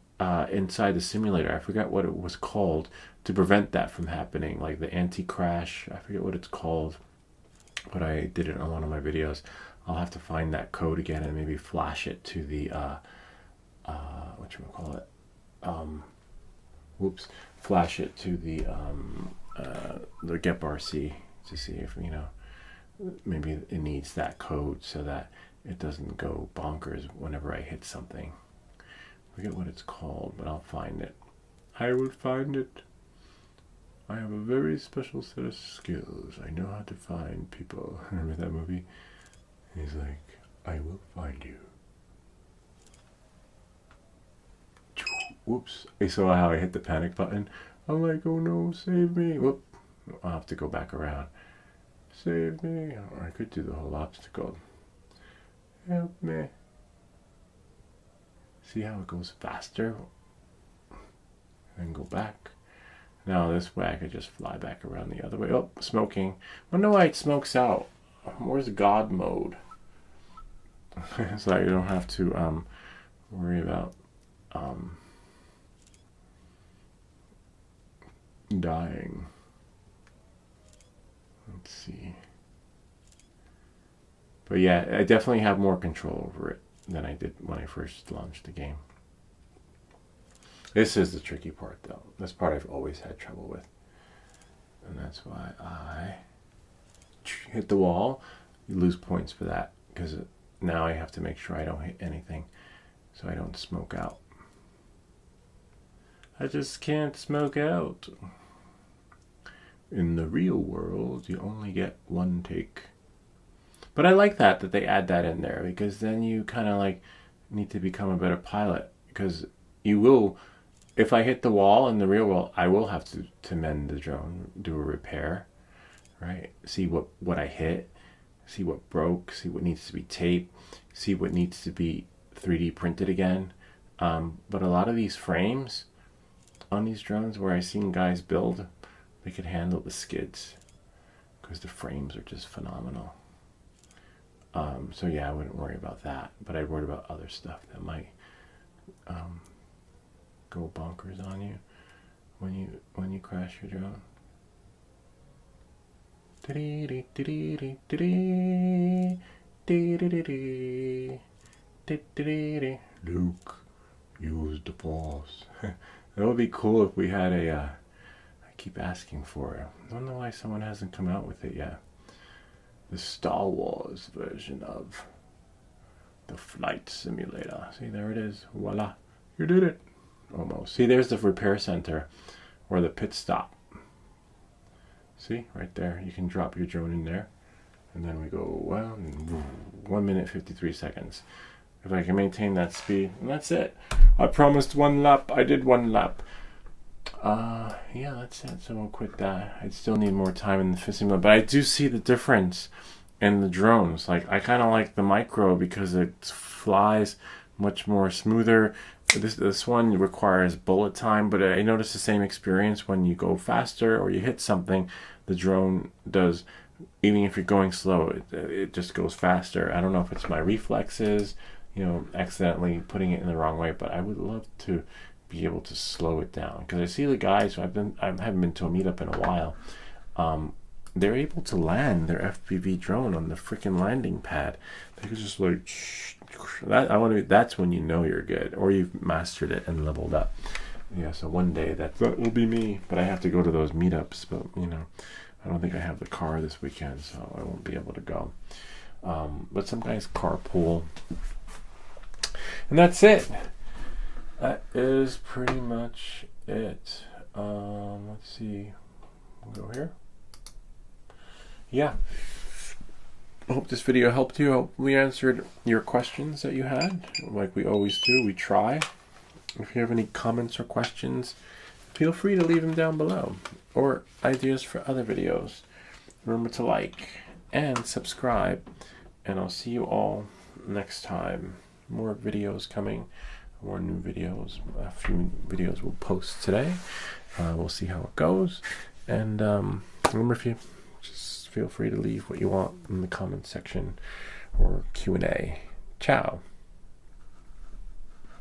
Speaker 1: inside the simulator. I forgot what it was called, to prevent that from happening, like the anti-crash. I forget what it's called, but I did it on one of my videos. I'll have to find that code again and maybe flash it to the whatchamacallit, flash it to the GetRC to see if, you know, maybe it needs that code so that it doesn't go bonkers whenever I hit something. I forget what it's called, but I'll find it. I will find it. I have a very special set of skills. I know how to find people. Remember that movie? He's like, I will find you. Whoops. I saw how I hit the panic button. I'm like, oh no, save me. Whoop. I'll have to go back around. Save me. Or I could do the whole obstacle. Help me. See how it goes faster? And go back. Now this way I could just fly back around the other way. Oh, smoking. I wonder why it smokes out. Where's God mode? So you don't have to worry about dying. Let's see. But yeah, I definitely have more control over it than I did when I first launched the game. This is the tricky part, though. This part I've always had trouble with. And that's why I hit the wall. You lose points for that, because now I have to make sure I don't hit anything so I don't smoke out. I just can't smoke out. In the real world, you only get one take. But I like that they add that in there, because then you kind of like need to become a better pilot, because you will, if I hit the wall in the real world, I will have to mend the drone, do a repair, right? See what I hit, see what broke, see what needs to be taped, see what needs to be 3D printed again. But a lot of these frames on these drones where I've seen guys build they could handle the skids because the frames are just phenomenal. So yeah, I wouldn't worry about that, but I'd worry about other stuff that might go bonkers on you when you crash your drone. Luke, use the Force. That would be cool if we had a. I keep asking for it. I don't know why someone hasn't come out with it yet. The Star Wars version of the flight simulator. See, there it is. Voila, you did it. Almost. See, there's the repair center or the pit stop. See, right there. You can drop your drone in there. And then we go, well, 1 minute, 53 seconds. If I can maintain that speed, and that's it. I promised 1 lap. I did 1 lap. Yeah, that's it. So we'll quit that. I'd still need more time in the simulator, but I do see the difference in the drones. Like, I kind of like the micro because it flies much more smoother. This one requires bullet time, but I notice the same experience when you go faster or you hit something. The drone does, even if you're going slow, it just goes faster. I don't know if it's my reflexes, accidentally putting it in the wrong way, but I would love to be able to slow it down, because I see the guys who I haven't been to a meetup in a while. They're able to land their FPV drone on the freaking landing pad. They could just like that. That's when you know you're good, or you've mastered it and leveled up. Yeah. So one day that will be me, but I have to go to those meetups. But I don't think I have the car this weekend, so I won't be able to go. But some guys carpool, and that's it. That is pretty much it. Let's see. We'll go here. Yeah. I hope this video helped you. I hope we answered your questions that you had. Like we always do, we try. If you have any comments or questions, feel free to leave them down below. Or ideas for other videos. Remember to like and subscribe. And I'll see you all next time. More videos coming. More new videos. A few videos we'll post today. We'll see how it goes. And remember, if you just feel free to leave what you want in the comment section or Q&A. Ciao.